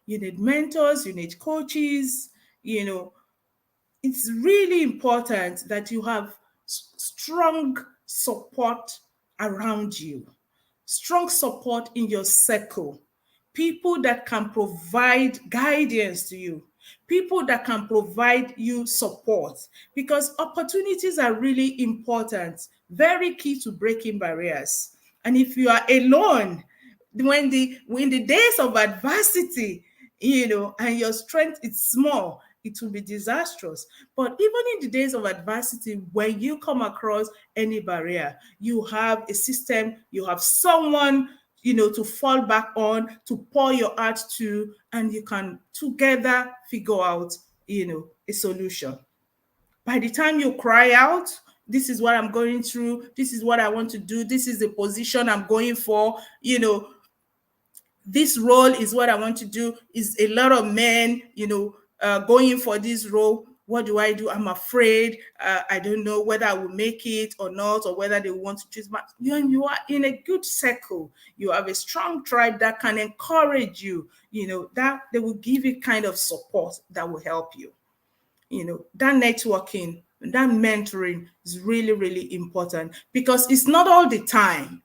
you need mentors, you need coaches, it's really important that you have strong support around you, strong support in your circle, people that can provide guidance to you, people that can provide you support, because opportunities are really important, very key to breaking barriers. And if you are alone, when the days of adversity, and your strength is small, it will be disastrous. But even in the days of adversity, when you come across any barrier, you have a system, you have someone, to fall back on, to pour your heart to, and you can together figure out, a solution. By the time you cry out, this is what I'm going through, this is what I want to do, this is the position I'm going for, this role is what I want to do, is a lot of men, going for this role. What do I do? I'm afraid. I don't know whether I will make it or not, or whether they want to choose. But you are in a good circle. You have a strong tribe that can encourage you, that they will give you kind of support that will help you. That networking, that mentoring is really, really important, because it's not all the time,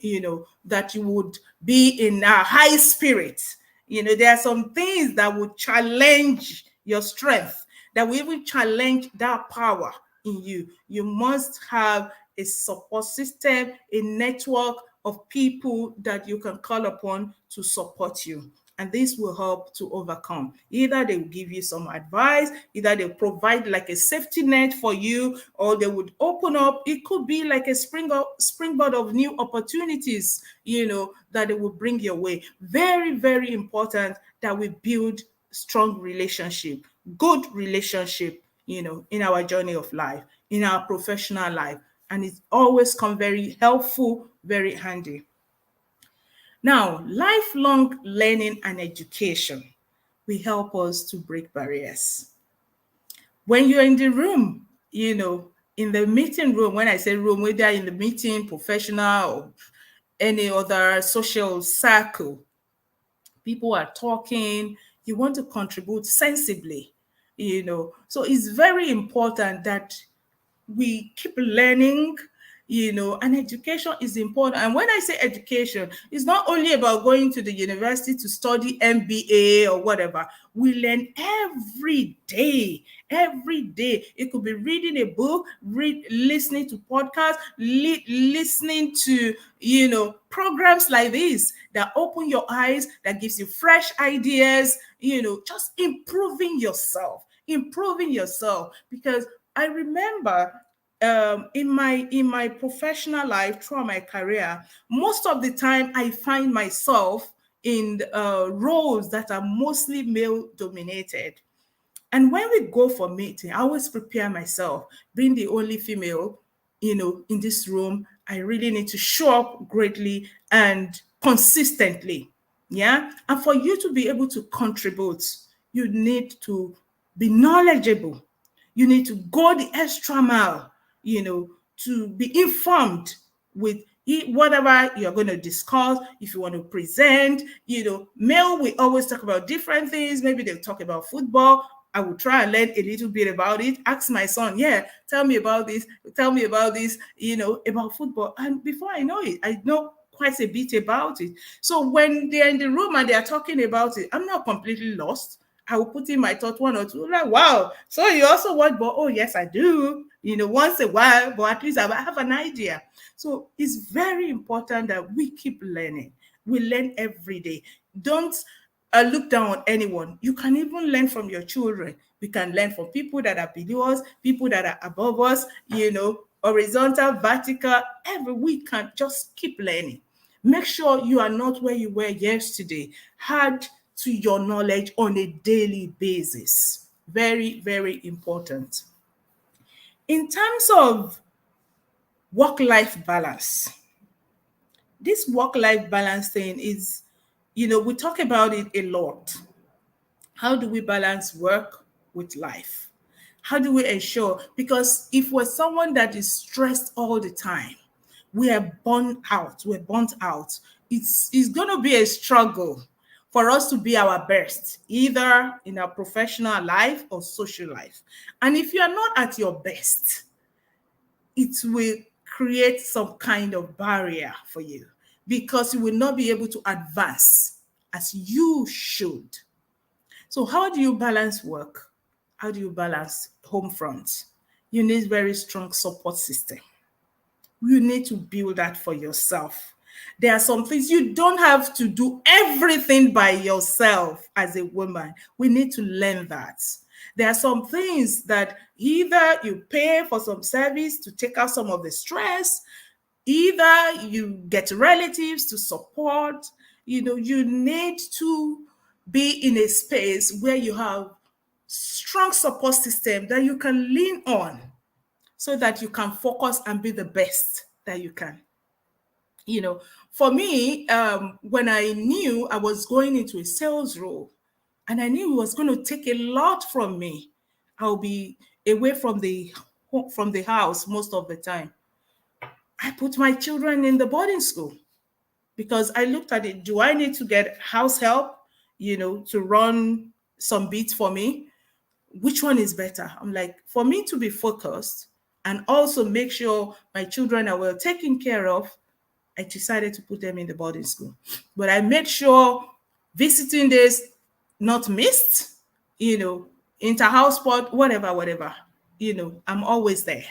that you would be in a high spirit. There are some things that would challenge your strength, that will even challenge that power in you. You must have a support system, a network of people that you can call upon to support you. And this will help to overcome. Either they will give you some advice, either they provide like a safety net for you, or they would open up. It could be like a springboard of new opportunities, that it will bring your way. Very, very important that we build strong relationship, good relationship, in our journey of life, in our professional life. And it always come very helpful, very handy. Now, lifelong learning and education will help us to break barriers. When you're in the room, in the meeting room, when I say room, whether in the meeting, professional, or any other social circle, people are talking, you want to contribute sensibly, So it's very important that we keep learning, and education is important. And when I say education, it's not only about going to the university to study MBA or whatever. We learn every day. It could be reading a book, listening to podcasts, listening to, programs like this that open your eyes, that gives you fresh ideas, just improving yourself. Because I remember in my professional life, throughout my career, most of the time I find myself in roles that are mostly male dominated. And when we go for meeting, I always prepare myself. Being the only female, in this room, I really need to show up greatly and consistently. Yeah. And for you to be able to contribute, you need to be knowledgeable. You need to go the extra mile, to be informed with whatever you're going to discuss. If you want to present, male, we always talk about different things. Maybe they'll talk about football. I will try and learn a little bit about it. Ask my son, tell me about this, about football. And before I know it, I know quite a bit about it. So when they're in the room and they're talking about it, I'm not completely lost. I will put in my thought one or two, like, wow, so you also watch ball? Oh, yes, I do, once a while, but at least I have an idea. So it's very important that we keep learning. We learn every day. Don't look down on anyone. You can even learn from your children. We can learn from people that are below us, people that are above us, horizontal, vertical, every week can just keep learning. Make sure you are not where you were yesterday. Add to your knowledge on a daily basis. Very, very important. In terms of work-life balance, this work-life balance thing is, we talk about it a lot. How do we balance work with life? How do we ensure? Because if we're someone that is stressed all the time, we are burnt out. We're burnt out. It's going to be a struggle for us to be our best, either in our professional life or social life. And if you are not at your best, it will create some kind of barrier for you because you will not be able to advance as you should. So how do you balance work? How do you balance home front? You need very strong support system. You need to build that for yourself. There are some things you don't have to do everything by yourself as a woman. We need to learn that. There are some things that either you pay for some service to take out some of the stress, either you get relatives to support. You need to be in a space where you have strong support system that you can lean on so that you can focus and be the best that you can. For me, when I knew I was going into a sales role and I knew it was going to take a lot from me, I'll be away from the house most of the time. I put my children in the boarding school because I looked at it. Do I need to get house help, to run some bits for me? Which one is better? I'm like, for me to be focused and also make sure my children are well taken care of, I decided to put them in the boarding school. But I made sure visiting days not missed, inter-house sport, whatever, I'm always there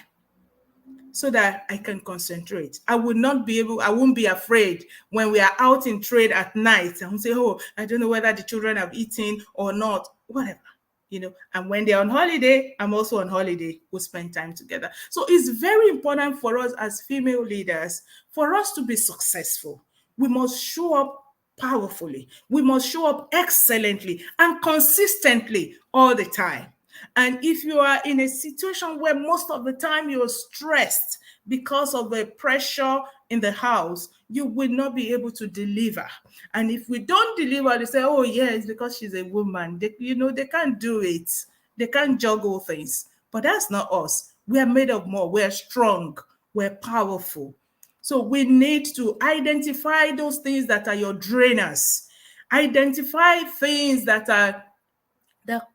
so that I can concentrate. I won't be afraid when we are out in trade at night and say, oh, I don't know whether the children have eaten or not, whatever. And when they're on holiday, I'm also on holiday. We'll spend time together. So it's very important for us as female leaders, for us to be successful. We must show up powerfully. We must show up excellently and consistently all the time. And if you are in a situation where most of the time you're stressed because of the pressure in the house, you will not be able to deliver. And if we don't deliver, they say, oh, yeah, it's because she's a woman. They can't do it. They can't juggle things. But that's not us. We are made of more. We're strong. We're powerful. So we need to identify those things that are your drainers. Identify things that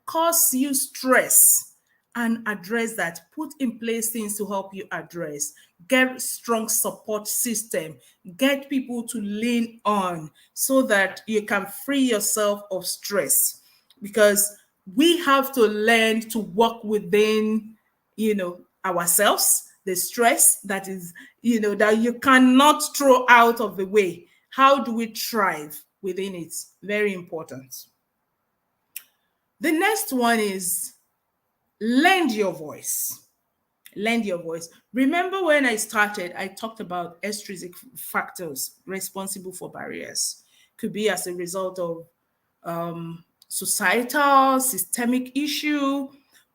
cause you stress and address that. Put in place things to help you address. Get strong support system. Get people to lean on so that you can free yourself of stress. Because we have to learn to work within, ourselves, the stress that is, that you cannot throw out of the way. How do we thrive within it? Very important. The next one is lend your voice. Lend your voice. Remember when I started, I talked about extrinsic factors responsible for barriers. Could be as a result of societal, systemic issue,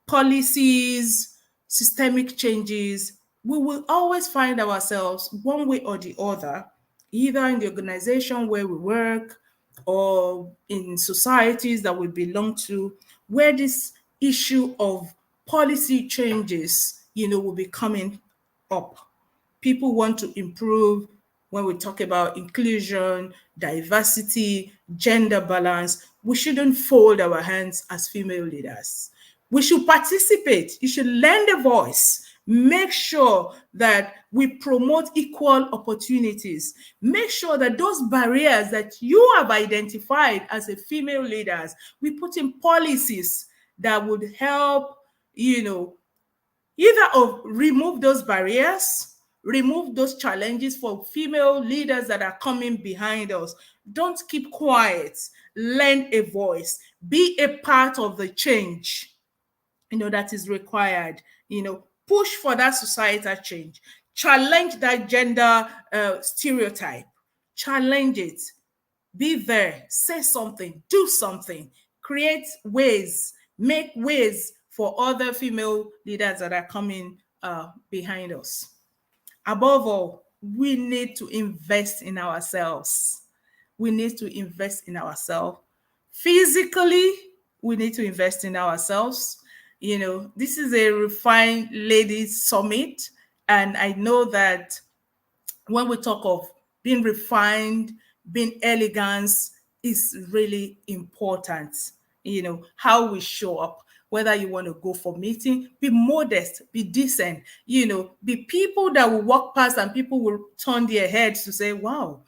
policies, systemic changes. We will always find ourselves one way or the other, either in the organization where we work or in societies that we belong to, where this issue of policy changes, will be coming up. People want to improve when we talk about inclusion, diversity, gender balance. We shouldn't fold our hands as female leaders. We should participate. You should lend a voice. Make sure that we promote equal opportunities. Make sure that those barriers that you have identified as a female leaders, we put in policies that would help, either of remove those barriers, remove those challenges for female leaders that are coming behind us. Don't keep quiet. Lend a voice. Be a part of the change, that is required. push for that societal change, challenge that gender stereotype, challenge it, be there, say something, do something, create ways, make ways for other female leaders that are coming behind us. Above all, we need to invest in ourselves. We need to invest in ourselves. Physically, we need to invest in ourselves. You know, this is a refined ladies summit. And I know that when we talk of being refined, being elegant, is really important. You know, how we show up, whether you want to go for meeting, be modest, be decent, you know, be people that will walk past and people will turn their heads to say, wow,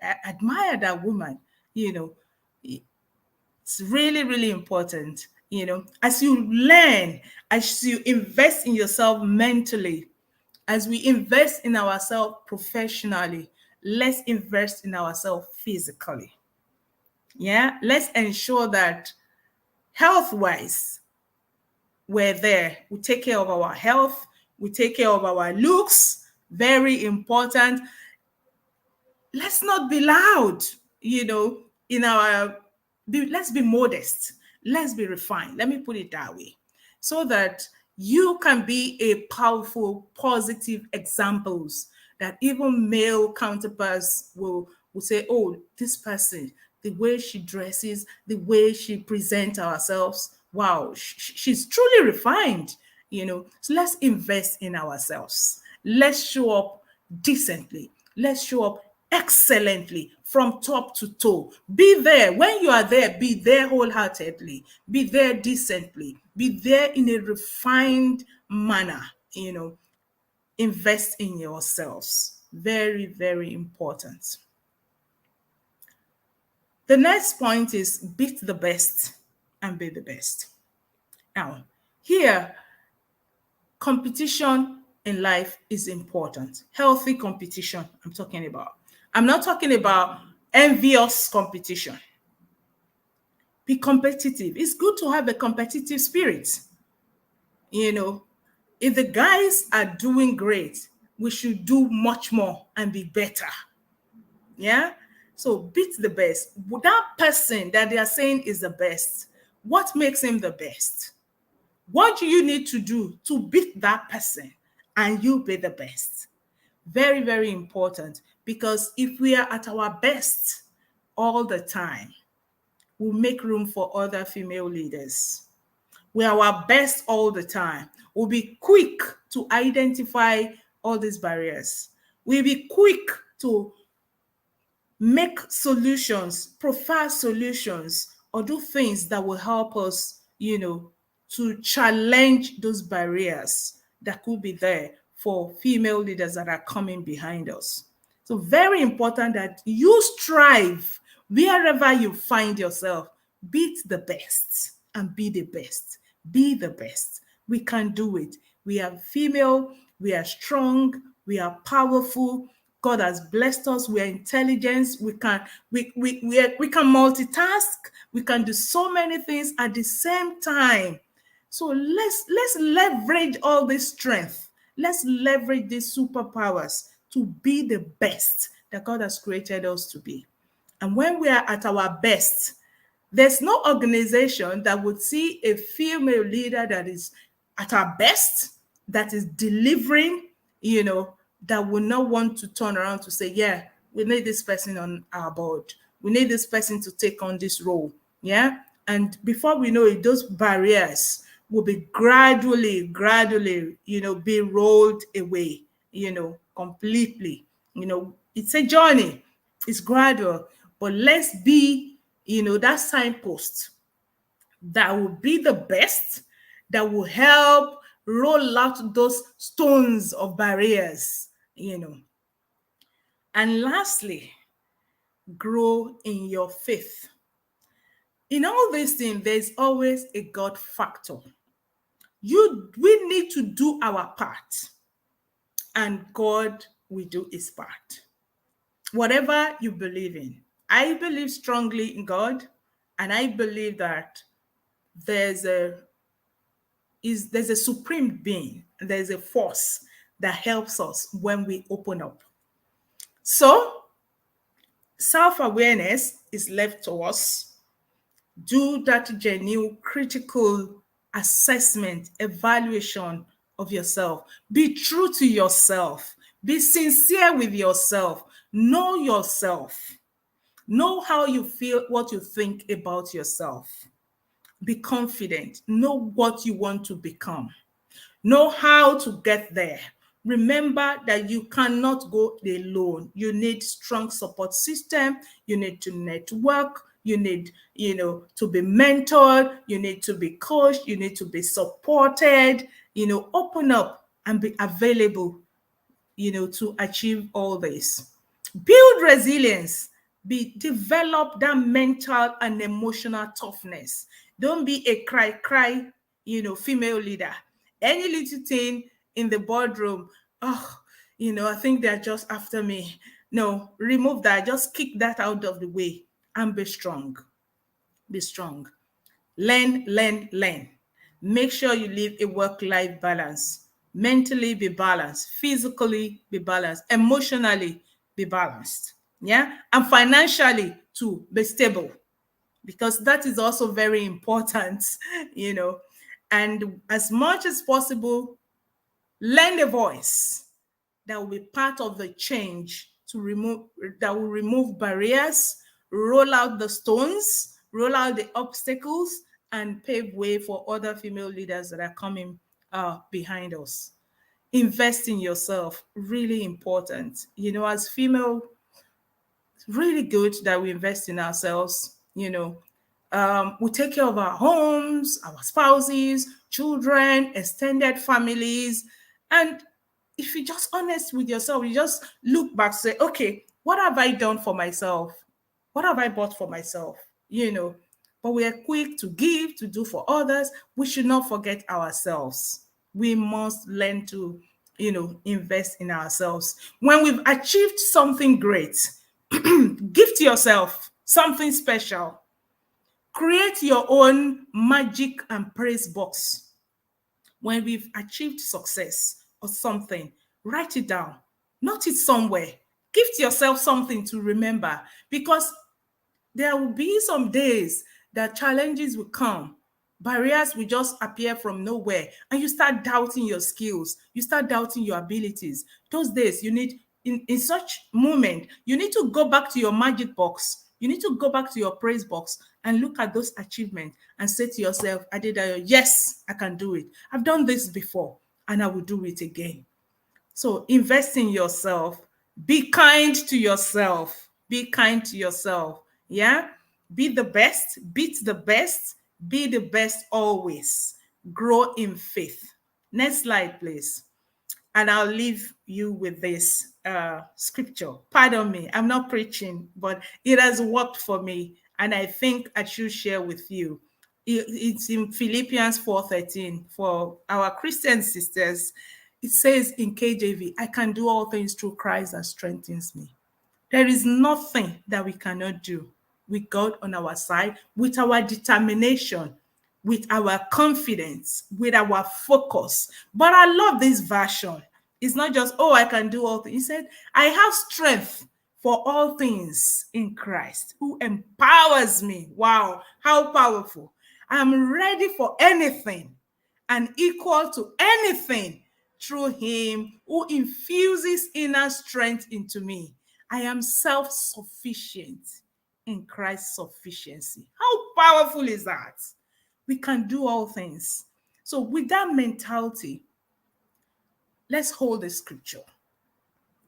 I admire that woman. You know, it's really, really important. You know, as you learn, as you invest in yourself mentally, as we invest in ourselves professionally, let's invest in ourselves physically. Yeah, let's ensure that health-wise, we're there. We take care of our health. We take care of our looks. Very important. Let's not be loud, you know, let's be modest. Let's be refined. Let me put it that way. So that you can be a powerful, positive examples that even male counterparts will say, oh, this person, the way she dresses, the way she presents ourselves, wow, she's truly refined, you know. So let's invest in ourselves. Let's show up decently. Let's show up excellently from top to toe. Be there. When you are there, be there wholeheartedly. Be there decently. Be there in a refined manner, you know. Invest in yourselves. Very, very important. The next point is beat the best and be the best. Now, here, competition in life is important. Healthy competition, I'm talking about. I'm not talking about envious competition. Be competitive. It's good to have a competitive spirit. You know, if the guys are doing great, we should do much more and be better. Yeah? So beat the best. That person that they are saying is the best, what makes him the best? What do you need to do to beat that person and you be the best? Very, very important, because if we are at our best all the time, we'll make room for other female leaders. We are our best all the time. We'll be quick to identify all these barriers. We'll be quick to make solutions, provide solutions, or do things that will help us, you know, to challenge those barriers that could be there for female leaders that are coming behind us. So very important that you strive wherever you find yourself. Beat the best and be the best. Be the best. We can do it. We are female, we are strong, we are powerful. God has blessed us. We are intelligent. We can multitask. We can do so many things at the same time. So let's leverage all this strength. Let's leverage these superpowers to be the best that God has created us to be. And when we are at our best, there's no organization that would see a female leader that is at her best, that is delivering, you know, that will not want to turn around to say, yeah, we need this person on our board. We need this person to take on this role. Yeah. And before we know it, those barriers will be gradually, you know, be rolled away, you know, completely. You know, it's a journey. It's gradual. But let's be, you know, that signpost that will be the best, that will help roll out those stones of barriers, you know. And lastly, grow in your faith. In all these things, there's always a God factor. We need to do our part, and God will do his part. Whatever you believe in, I believe strongly in God, and I believe that there's a is there's a supreme being, there's a force that helps us when we open up. So self-awareness is left to us. Do that genuine critical assessment, evaluation of yourself. Be true to yourself. Be sincere with yourself. Know yourself. Know how you feel, what you think about yourself. Be confident. Know what you want to become. Know how to get there. Remember that you cannot go alone. You need strong support system. You need to network. You need, to be mentored. You need to be coached. You need to be supported. Open up and be available, to achieve all this. Build resilience. Develop that mental and emotional toughness. Don't be a cry, female leader. Any little thing in the boardroom, I think they're just after me. No, remove that. Just kick that out of the way and be strong. Be strong. Learn. Make sure you live a work-life balance. Mentally be balanced. Physically be balanced. Emotionally be balanced. Yeah. And financially to be stable, because that is also very important, and as much as possible, lend a voice that will be part of the change that will remove barriers, roll out the stones, roll out the obstacles, and pave way for other female leaders that are coming behind us. Invest in yourself, really important. As female, it's really good that we invest in ourselves. We take care of our homes, our spouses, children, extended families. And if you're just honest with yourself, you just look back, say, okay, what have I done for myself? What have I bought for myself? But we are quick to give, to do for others. We should not forget ourselves. We must learn to, invest in ourselves. When we've achieved something great, gift yourself something special. Create your own magic and praise box. When we've achieved success or something, write it down, note it somewhere, gift yourself something to remember, because there will be some days that challenges will come, barriers will just appear from nowhere, and you start doubting your skills, you start doubting your abilities. Those days, you need, in such moment, you need to go back to your magic box. You need to go back to your praise box and look at those achievements and say to yourself, Adedayo, yes, I can do it. I've done this before and I will do it again. So invest in yourself. Be kind to yourself. Be kind to yourself. Yeah? Be the best. Beat the best. Be the best always. Grow in faith. Next slide, please. And I'll leave you with this scripture. Pardon me, I'm not preaching, but it has worked for me, and I think I should share with you. It's in Philippians 4:13 for our Christian sisters. It says in KJV, I can do all things through Christ that strengthens me. There is nothing that we cannot do with God on our side, with our determination, with our confidence, with our focus. But I love this version. It's not just, oh, I can do all things. He said, I have strength for all things in Christ who empowers me. Wow, how powerful. I'm ready for anything and equal to anything through him who infuses inner strength into me. I am self-sufficient in Christ's sufficiency. How powerful is that? We can do all things. So with that mentality, let's hold the scripture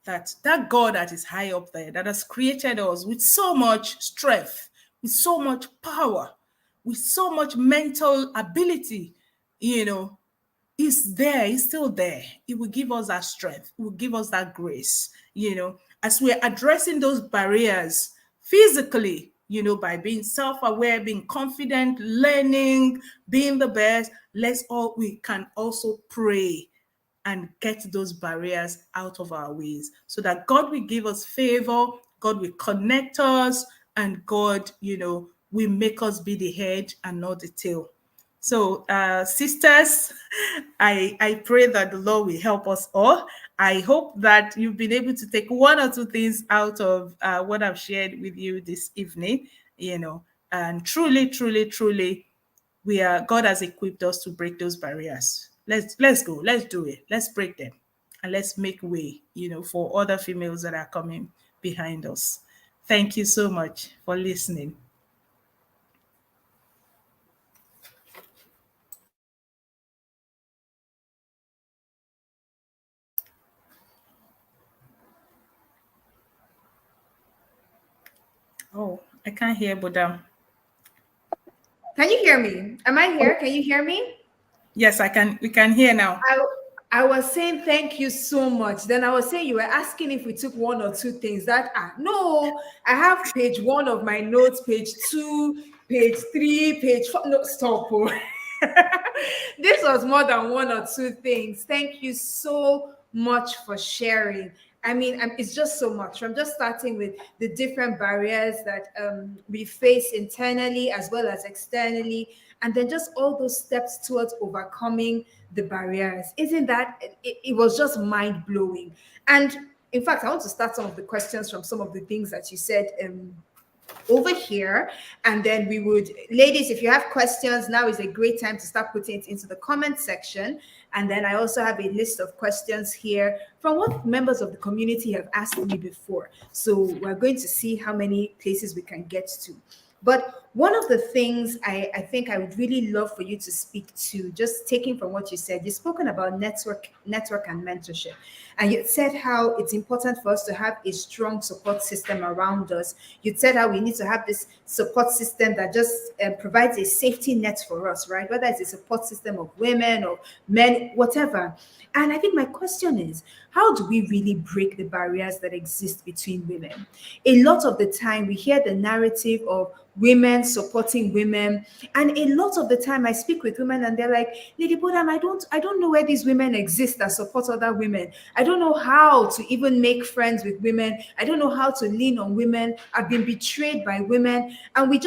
that God that is high up there, that has created us with so much strength, with so much power, with so much mental ability, is there, is still there. It will give us that strength. It will give us that grace, as we're addressing those barriers physically, by being self-aware, being confident, learning, being the best. We can also pray and get those barriers out of our ways so that God will give us favor, God will connect us, and God, will make us be the head and not the tail. So, sisters, I pray that the Lord will help us all. I hope that you've been able to take one or two things out of what I've shared with you this evening, and truly, truly, truly, God has equipped us to break those barriers. Let's go. Let's do it. Let's break them, and let's make way, for other females that are coming behind us. Thank you so much for listening. Oh, I can't hear Bodam. Can you hear me? Am I here? Can you hear me? Yes, I can. We can hear now. I was saying thank you so much. Then I was saying you were asking if we took one or two things. No, I have page 1 of my notes, page 2, page 3, page 4. No, stop. Oh. This was more than one or two things. Thank you so much for sharing. I mean, it's just so much. I'm just starting with the different barriers that we face internally as well as externally, and then just all those steps towards overcoming the barriers. Isn't that, it was just mind blowing. And in fact, I want to start some of the questions from some of the things that you said over here, and then we would, ladies, if you have questions, now is a great time to start putting it into the comment section. And then I also have a list of questions here from what members of the community have asked me before, so we're going to see how many places we can get to. But one of the things I think I would really love for you to speak to, just taking from what you said, you've spoken about network and mentorship. And you said how it's important for us to have a strong support system around us. You said how we need to have this support system that just provides a safety net for us, right? Whether it's a support system of women or men, whatever. And I think my question is, how do we really break the barriers that exist between women? A lot of the time, we hear the narrative of women supporting women, and a lot of the time I speak with women and they're like, Lady Bodam, I don't know where these women exist that support other women. I don't know how to even make friends with women. I don't know how to lean on women. I've been betrayed by women. And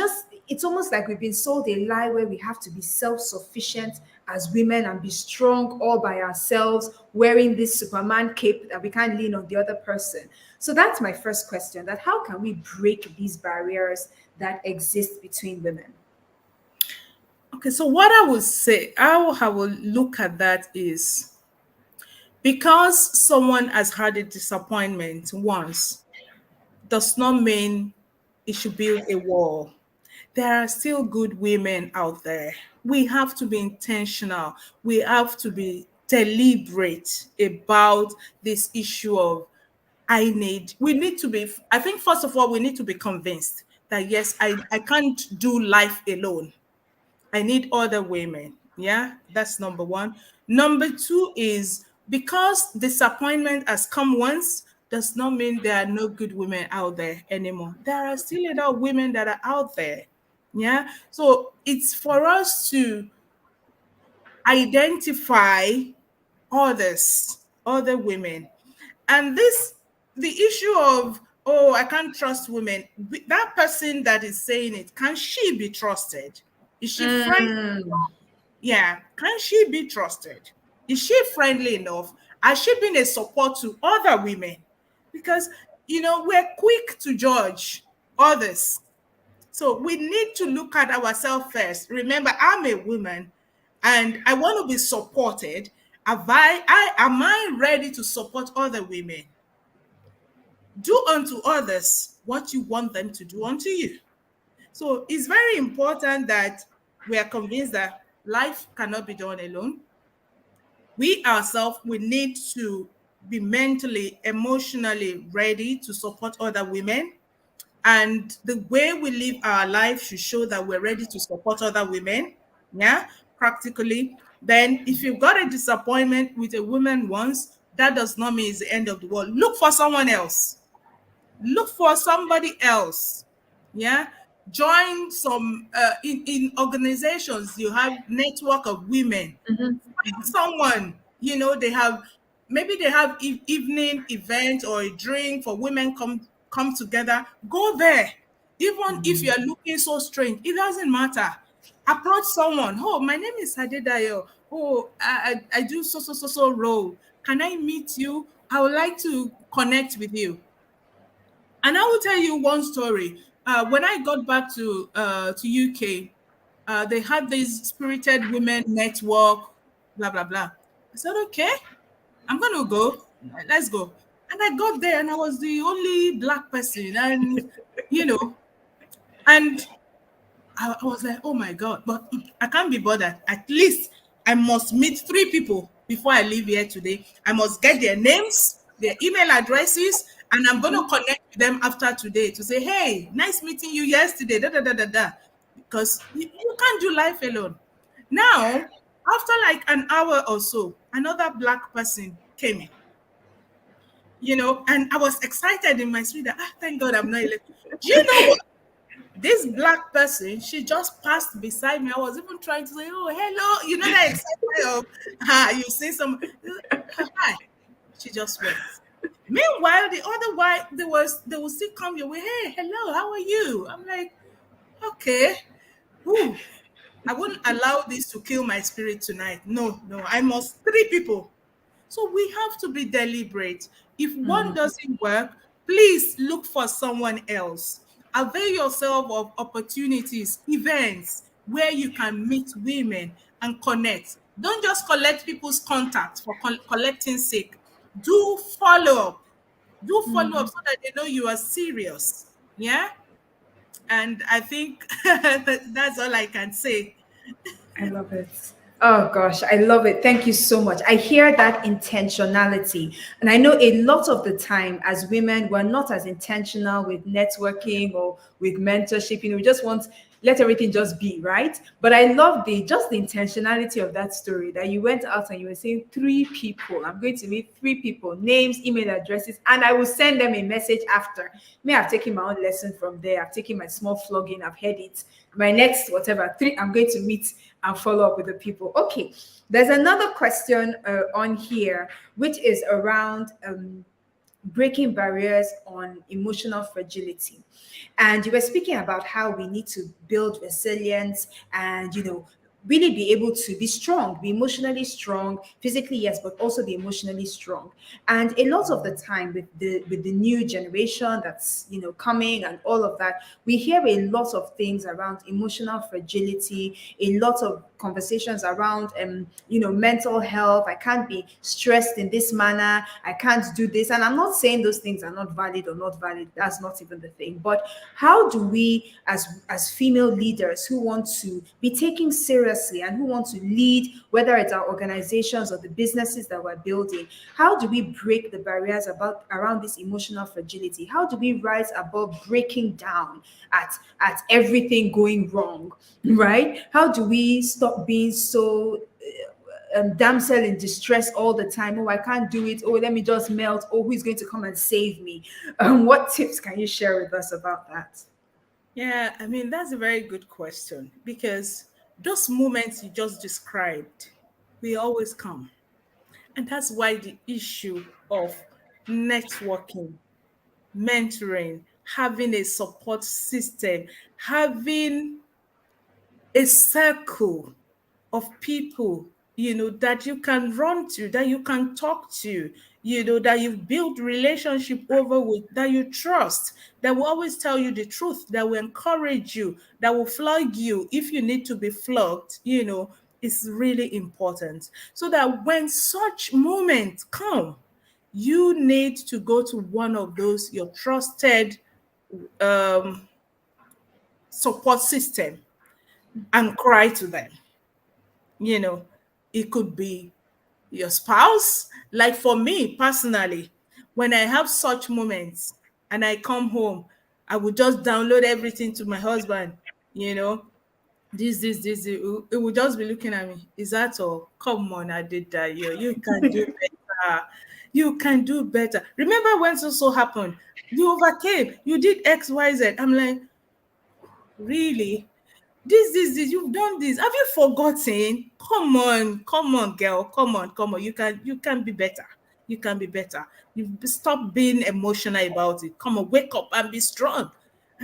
it's almost like we've been sold a lie where we have to be self-sufficient as women and be strong all by ourselves, wearing this Superman cape that we can't lean on the other person. So that's my first question, that how can we break these barriers that exist between women? Okay, so what I would say, how I will look at that is, because someone has had a disappointment once does not mean it should build a wall. There are still good women out there. We have to be intentional. We have to be deliberate about this issue of I think first of all, we need to be convinced that yes, I can't do life alone. I need other women. Yeah, that's number one. Number two is, because disappointment has come once does not mean there are no good women out there anymore. There are still a lot of women that are out there. Yeah. So it's for us to identify other women. And the issue of, oh, I can't trust women, that person that is saying it, can she be trusted? Is she friendly? Yeah, can she be trusted? Is she friendly enough? Has she been a support to other women? Because, we're quick to judge others. So we need to look at ourselves first. Remember, I'm a woman and I want to be supported. Am I ready to support other women? Do unto others what you want them to do unto you. So it's very important that we are convinced that life cannot be done alone. We ourselves, we need to be mentally, emotionally ready to support other women. And the way we live our life should show that we're ready to support other women. Yeah, practically. Then if you've got a disappointment with a woman once, that does not mean it's the end of the world. Look for someone else. Look for somebody else. Yeah. Join some in organizations. You have network of women. Find someone, they have evening event or a drink for women come together. Go there. Even if you're looking so strange, it doesn't matter. approach someone. Oh, my name is Adedayo. Oh, I do so role. Can I meet you? I would like to connect with you. And I will tell you one story. When I got back to UK, they had this Spirited Women Network, blah blah blah. I said, okay, I'm gonna go. Let's go. And I got there, and I was the only black person, and you know, and I was like, oh my God, but I can't be bothered. At least I must meet 3 people before I leave here today. I must get their names, their email addresses, and I'm going to connect with them after today to say, hey, nice meeting you yesterday, da da da da da. Because you can't do life alone. Now, after like an hour or so, another black person came in, and I was excited in my spirit that, thank God I'm not elected. Do you know what? This black person, she just passed beside me. I was even trying to say, oh, hello. You know that excitement of, you see some, hi. She just went. Meanwhile, the other white, they will still come your way. Hey, hello, how are you? I'm like, okay. Ooh, I wouldn't allow this to kill my spirit tonight. No, I must 3 people. So we have to be deliberate. If one doesn't work, please look for someone else. Avail yourself of opportunities, events where you can meet women and connect. Don't just collect people's contacts for collecting sake. Do follow up. Do follow up so that they know you are serious. Yeah. And I think that's all I can say. I love it. Oh gosh, I love it. Thank you so much. I hear that intentionality. And I know a lot of the time as women, we're not as intentional with networking or with mentorship. We just want let everything just be, right? But I love the intentionality of that story that you went out and you were saying 3 people. I'm going to meet 3 people, names, email addresses, and I will send them a message after. Me, I've taken my own lesson from there. I've taken my small flogging, I've heard it. My next, whatever, 3, I'm going to meet and follow up with the people. Okay, there's another question on here, which is around breaking barriers on emotional fragility. And you were speaking about how we need to build resilience and, really be able to be strong, be emotionally strong, physically, yes, but also be emotionally strong. And a lot of the time with the new generation that's coming and all of that, we hear a lot of things around emotional fragility, a lot of conversations around mental health. I can't be stressed in this manner, I can't do this. And I'm not saying those things are not valid or not valid, that's not even the thing. But how do we as female leaders who want to be taken seriously and who want to lead, whether it's our organizations or the businesses that we're building, how do we break the barriers around this emotional fragility? How do we rise above breaking down at everything going wrong, right? How do we stop being so damsel in distress all the time? Oh, I can't do it. Oh, let me just melt. Oh, who's going to come and save me? What tips can you share with us about that? Yeah, I mean, that's a very good question, because those moments you just described will always come. And that's why the issue of networking, mentoring, having a support system, having a circle of people, that you can run to, that you can talk to, that you've built relationship over with, that you trust, that will always tell you the truth, that will encourage you, that will flog you if you need to be flogged, is really important. So that when such moments come, you need to go to one of those, your trusted support system, and cry to them. It could be your spouse. Like for me personally, when I have such moments and I come home, I would just download everything to my husband. This. It would just be looking at me. Is that all? Come on, I did that. You can do better. You can do better. Remember when so happened? You overcame. You did X, Y, Z. I'm like, really? This, you've done this. Have you forgotten? Come on, girl. Come on. You can be better. You can be better. You stop being emotional about it. Come on, wake up and be strong.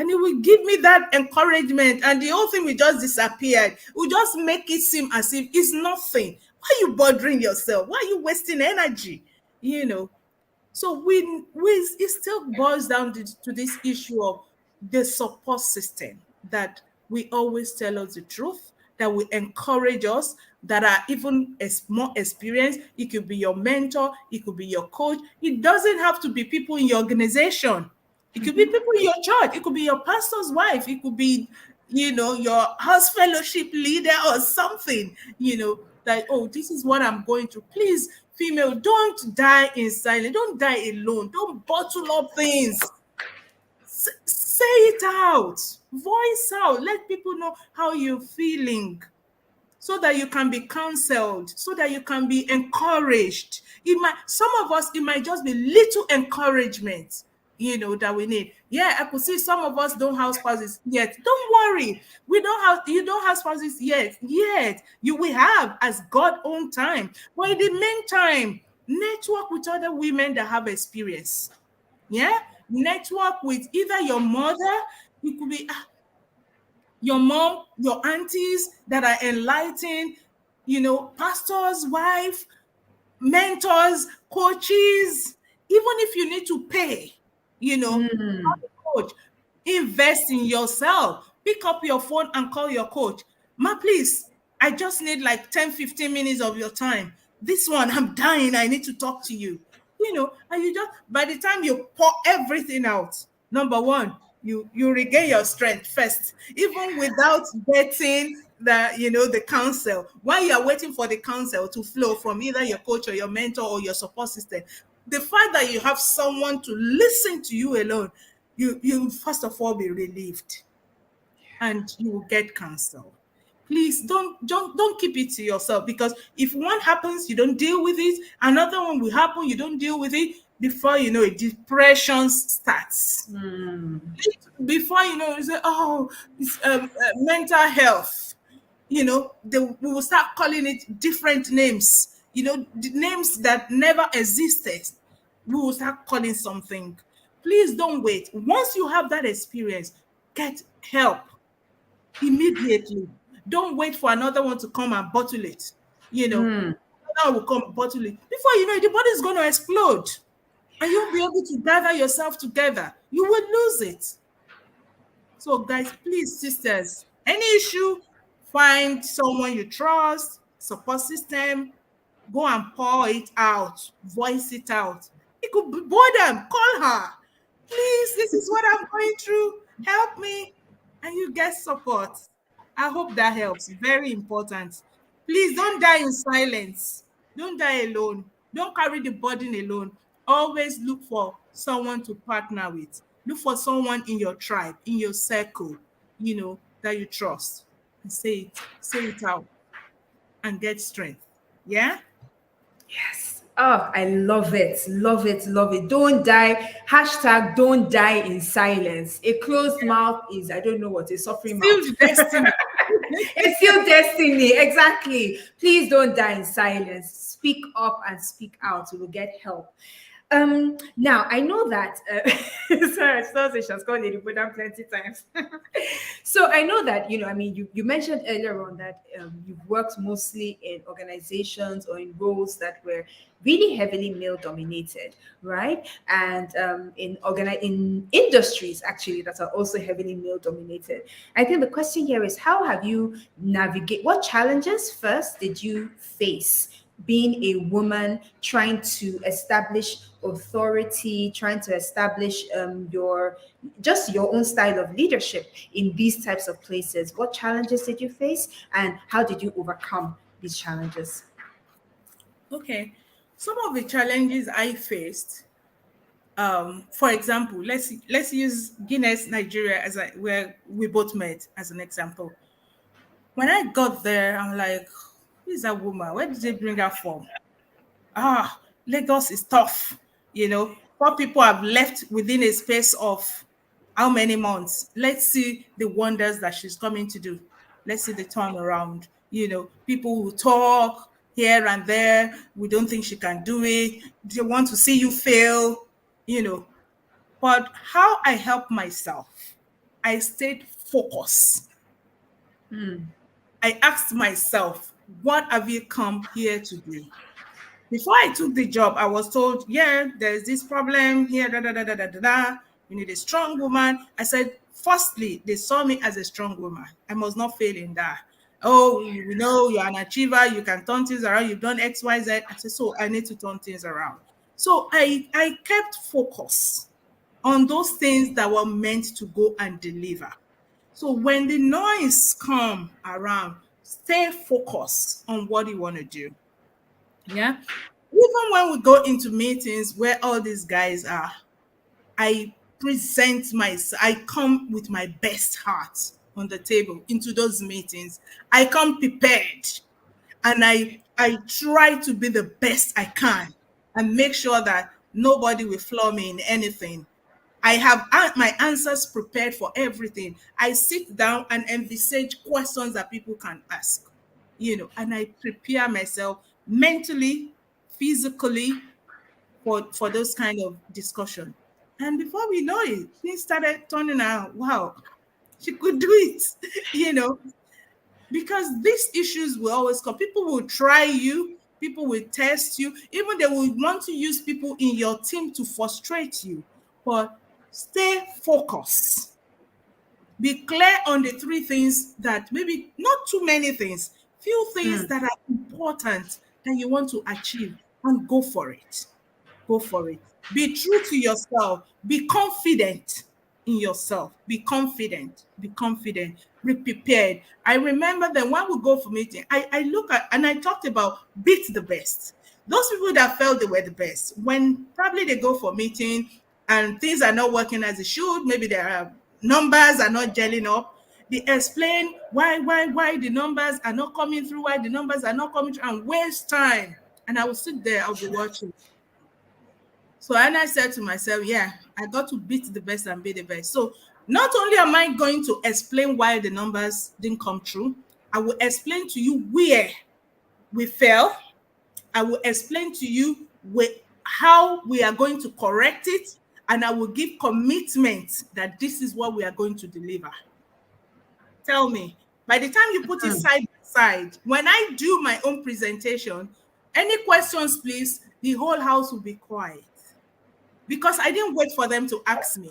and it will give me that encouragement, and the whole thing will just disappear. It will just make it seem as if it's nothing. Why are you bothering yourself? Why are you wasting energy? So it still boils down to this issue of the support system, that we always tell us the truth, that will encourage us, that are even more experienced. It could be your mentor, it could be your coach. It doesn't have to be people in your organization. It could be people in your church. It could be your pastor's wife. It could be, your house fellowship leader or something, that, oh, this is what I'm going through. Please, female, don't die in silence. Don't die alone. Don't bottle up things. Say it out. Voice out. Let people know how you're feeling, so that you can be counseled, so that you can be encouraged. Some of us, it might just be little encouragement, that we need. Yeah, I could see some of us don't have spouses yet. Don't worry. You don't have spouses yet. You will have, as God own time. But in the meantime, network with other women that have experience. Yeah? Network with either your mother, it could be your mom, your aunties that are enlightened, pastor's wife, mentors, coaches. Even if you need to pay, coach, invest in yourself. Pick up your phone and call your coach. Ma, please, I just need like 10-15 minutes of your time. This one, I'm dying. I need to talk to you. And you just, by the time you pour everything out, number one, you regain your strength first, even without getting the counsel. While you are waiting for the counsel to flow from either your coach or your mentor or your support system, the fact that you have someone to listen to you alone, you first of all be relieved, and you will get counsel. Please don't keep it to yourself, because if one happens, you don't deal with it. Another one will happen, you don't deal with it. Before you know it, depression starts. Before you know, you say, oh, it's mental health. We will start calling it different names. The names that never existed. We will start calling something. Please don't wait. Once you have that experience, get help immediately. Don't wait for another one to come and bottle it. Another one will come and bottle it. Before you know it, the body is going to explode. And you'll be able to gather yourself together. You will lose it. So, guys, please, sisters, any issue, find someone you trust, support system, go and pour it out, voice it out. It could be boredom. Call her. Please, this is what I'm going through. Help me. And you get support. I hope that helps. Very important. Please don't die in silence. Don't die alone. Don't carry the burden alone. Always look for someone to partner with. Look for someone in your tribe, in your circle, that you trust. And say it out and get strength. Yeah? Yes. Oh, I love it. Love it. Love it. Don't die. Hashtag don't die in silence. A closed mouth is, I don't know what, a suffering mouth. Still destiny. It's still destiny. Exactly. Please don't die in silence. Speak up and speak out. You will get help. Now I know that sorry, she has called Lady Buddha plenty times. So I know that you mentioned earlier on that you've worked mostly in organizations or in roles that were really heavily male dominated, right? And in industries actually that are also heavily male dominated. I think the question here is, how have you navigate? What challenges first did you face being a woman, trying to establish authority, trying to establish your own style of leadership in these types of places? What challenges did you face, and how did you overcome these challenges? Okay, some of the challenges I faced, for example, let's use Guinness, Nigeria, where we both met as an example. When I got there, I'm like, who is that woman? Where did they bring her from? Lagos is tough. 4 people have left within a space of how many months? Let's see the wonders that she's coming to do. Let's see the turnaround. People will talk here and there. We don't think she can do it. They want to see you fail. But how I help myself I stayed focused. Mm. I asked myself, what have you come here to do? Before I took the job, I was told, yeah, there's this problem here, da, da, da, da, da, da, da. You need a strong woman. I said, firstly, they saw me as a strong woman. I must not fail in that. Oh, you know, you're an achiever. You can turn things around. You've done X, Y, Z. I said, so I need to turn things around. So I kept focus on those things that were meant to go and deliver. So when the noise come around, stay focused on what you want to do. Yeah. Even when we go into meetings where all these guys are, I present myself, I come with my best heart on the table into those meetings. I come prepared and I try to be the best I can and make sure that nobody will flaw me in anything. I have my answers prepared for everything. I sit down and envisage questions that people can ask, and I prepare myself mentally, physically for those kind of discussion. And before we know it, things started turning out. Wow, she could do it, because these issues will always come. People will try you, people will test you, even they will want to use people in your team to frustrate you. But stay focused. Be clear on the three things that maybe not too many things, few things that are important that you want to achieve, and go for it. Go for it. Be true to yourself. Be confident in yourself. Be confident. Be confident. Be prepared. I remember that when we go for meeting, I look at and I talked about beat the best. Those people that felt they were the best, when probably they go for meeting and things are not working as it should, maybe there are numbers are not gelling up. They explain why the numbers are not coming through, why the numbers are not coming through, and waste time. And I will sit there, I'll be watching. So, and I said to myself, yeah, I got to beat the best and be the best. So not only am I going to explain why the numbers didn't come true, I will explain to you where we fail. I will explain to you how we are going to correct it. And I will give commitment that this is what we are going to deliver. Tell me, by the time you put it side by side, when I do my own presentation, any questions, please, the whole house will be quiet. Because I didn't wait for them to ask me.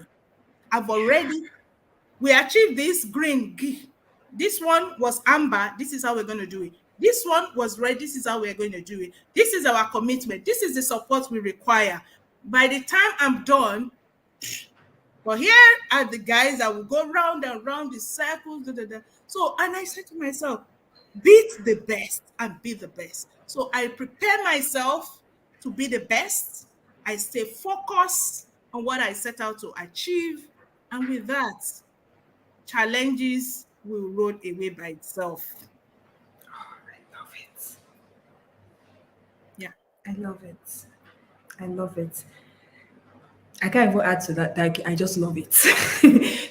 We achieved this green. This one was amber. This is how we're going to do it. This one was red. This is how we're going to do it. This is our commitment. This is the support we require. By the time I'm done, but here are the guys that will go round and round the circles. So, and I said to myself, beat the best and be the best. So I prepare myself to be the best. I stay focused on what I set out to achieve. And with that, challenges will roll away by itself. Oh, I love it. Yeah. I love it. I love it. I can't even add to that. Like, I just love it.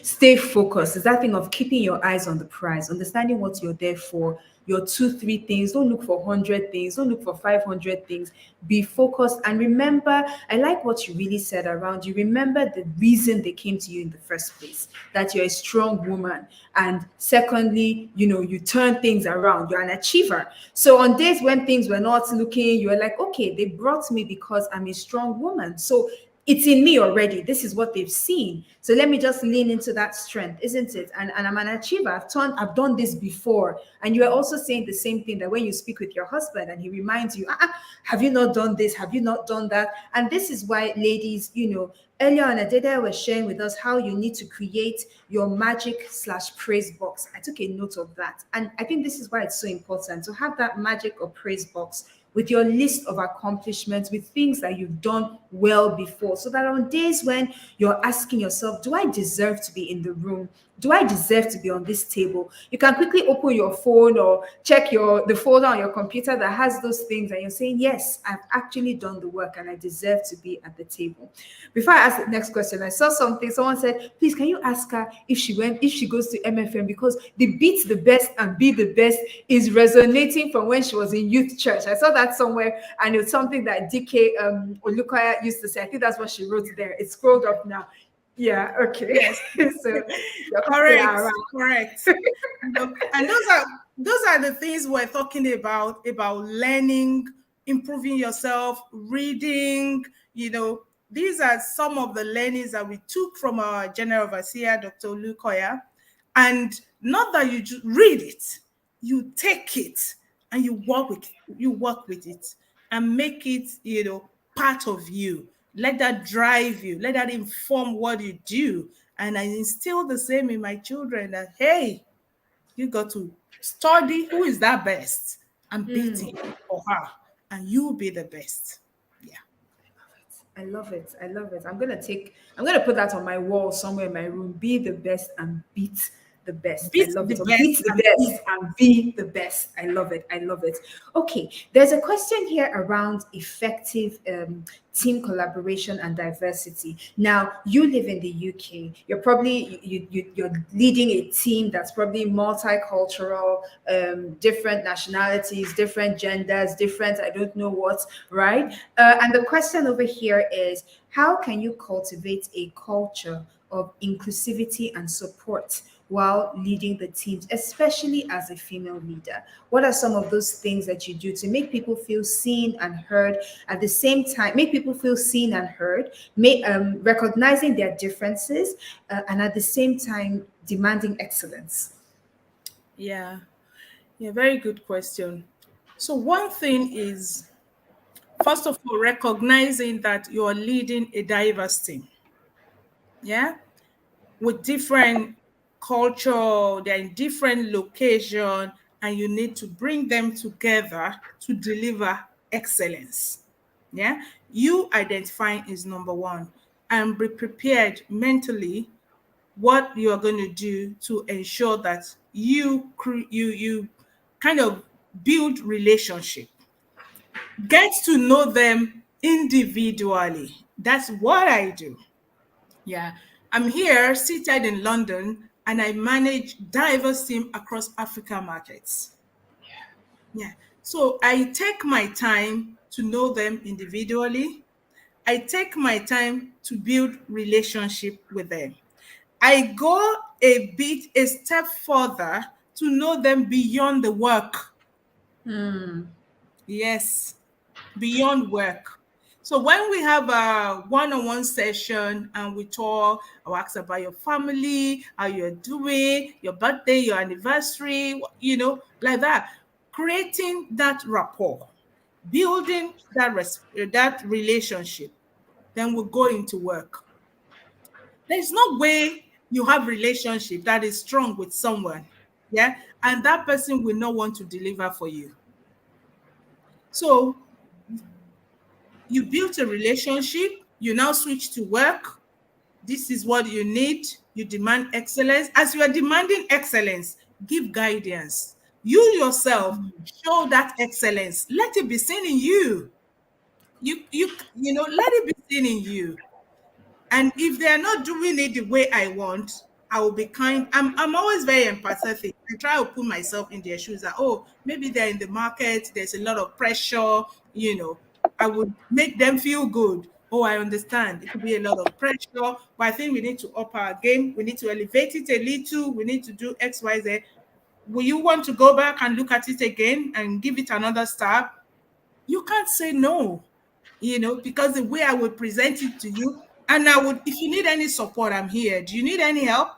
Stay focused. It's that thing of keeping your eyes on the prize, understanding what you're there for, your 2-3 things. Don't look for 100 things. Don't look for 500 things. Be focused. And remember, I like what you really said around you. Remember the reason they came to you in the first place, that you're a strong woman. And secondly, you turn things around. You're an achiever. So on days when things were not looking, you're like, okay, they brought me because I'm a strong woman. So it's in me already. This is what they've seen. So let me just lean into that strength, isn't it? And I'm an achiever. I've done this before. And you are also saying the same thing, that when you speak with your husband and he reminds you, have you not done this? Have you not done that? And this is why, ladies, earlier on, Adeda was sharing with us how you need to create your magic/praise box. I took a note of that. And I think this is why it's so important to have that magic or praise box with your list of accomplishments, with things that you've done well before, so that on days when you're asking yourself, do I deserve to be in the room? Do I deserve to be on this table? You can quickly open your phone or check the folder on your computer that has those things, and you're saying, yes, I've actually done the work and I deserve to be at the table. Before I ask the next question, I saw something. Someone said, please, can you ask her if she goes to MFM, because the beat the best and be the best is resonating from when she was in youth church. I saw that somewhere, and it's something that DK Olukoya used to say. I think that's what she wrote there. It's scrolled up now. Yeah, okay. Yes. So your people Correct, are around. correct. And those are the things we're talking about learning, improving yourself, reading. These are some of the learnings that we took from our general overseer, Dr. Lukoya. And not that you just read it, you take it and you work with it and make it, part of you. Let that drive you, let that inform what you do. And I instill the same in my children that, hey, you got to study who is that best and beat him or her, and you'll be the best. Yeah. I love it. I love it. I'm gonna put that on my wall somewhere in my room. Be the best and beat the best. I Beat love the it. Or best beat the and beat. best and be the best. I love it. I love it. Okay. There's a question here around effective team collaboration and diversity. Now, you live in the UK. You're probably you're leading a team that's probably multicultural, different nationalities, different genders, different I don't know what, right? And the question over here is, how can you cultivate a culture of inclusivity and support while leading the teams, especially as a female leader? What are some of those things that you do to make people feel seen and heard at the same time, make people feel seen and heard, recognizing their differences, and at the same time demanding excellence? Yeah. Yeah, very good question. So one thing is, first of all, recognizing that you're leading a diverse team. Yeah. With different culture, they're in different location, and you need to bring them together to deliver excellence. Yeah, you identifying is number one, and be prepared mentally what you are going to do to ensure that you kind of build relationship, get to know them individually. That's what I do. Yeah. I'm here seated in London and I manage diverse team across Africa markets. Yeah. So I take my time to know them individually. I take my time to build relationship with them. I go a step further to know them beyond the work. Yes, beyond work. So when we have a one-on-one session and we talk, I ask about your family, how you're doing, your birthday, your anniversary, like that. Creating that rapport, building that relationship, then we go into work. There's no way you have relationship that is strong with someone, yeah, and that person will not want to deliver for you. So you built a relationship, you now switch to work. This is what you need. You demand excellence. As you are demanding excellence, give guidance. You yourself show that excellence. Let it be seen in you. Let it be seen in you. And if they are not doing it the way I want, I will be kind. I'm always very empathetic. I try to put myself in their shoes that, oh, maybe they're in the market, there's a lot of pressure, I would make them feel good. Oh, I understand. It could be a lot of pressure, but I think we need to up our game. We need to elevate it a little. We need to do X, Y, Z. Will you want to go back and look at it again and give it another stab? You can't say no, because the way I would present it to you, and if you need any support, I'm here. Do you need any help?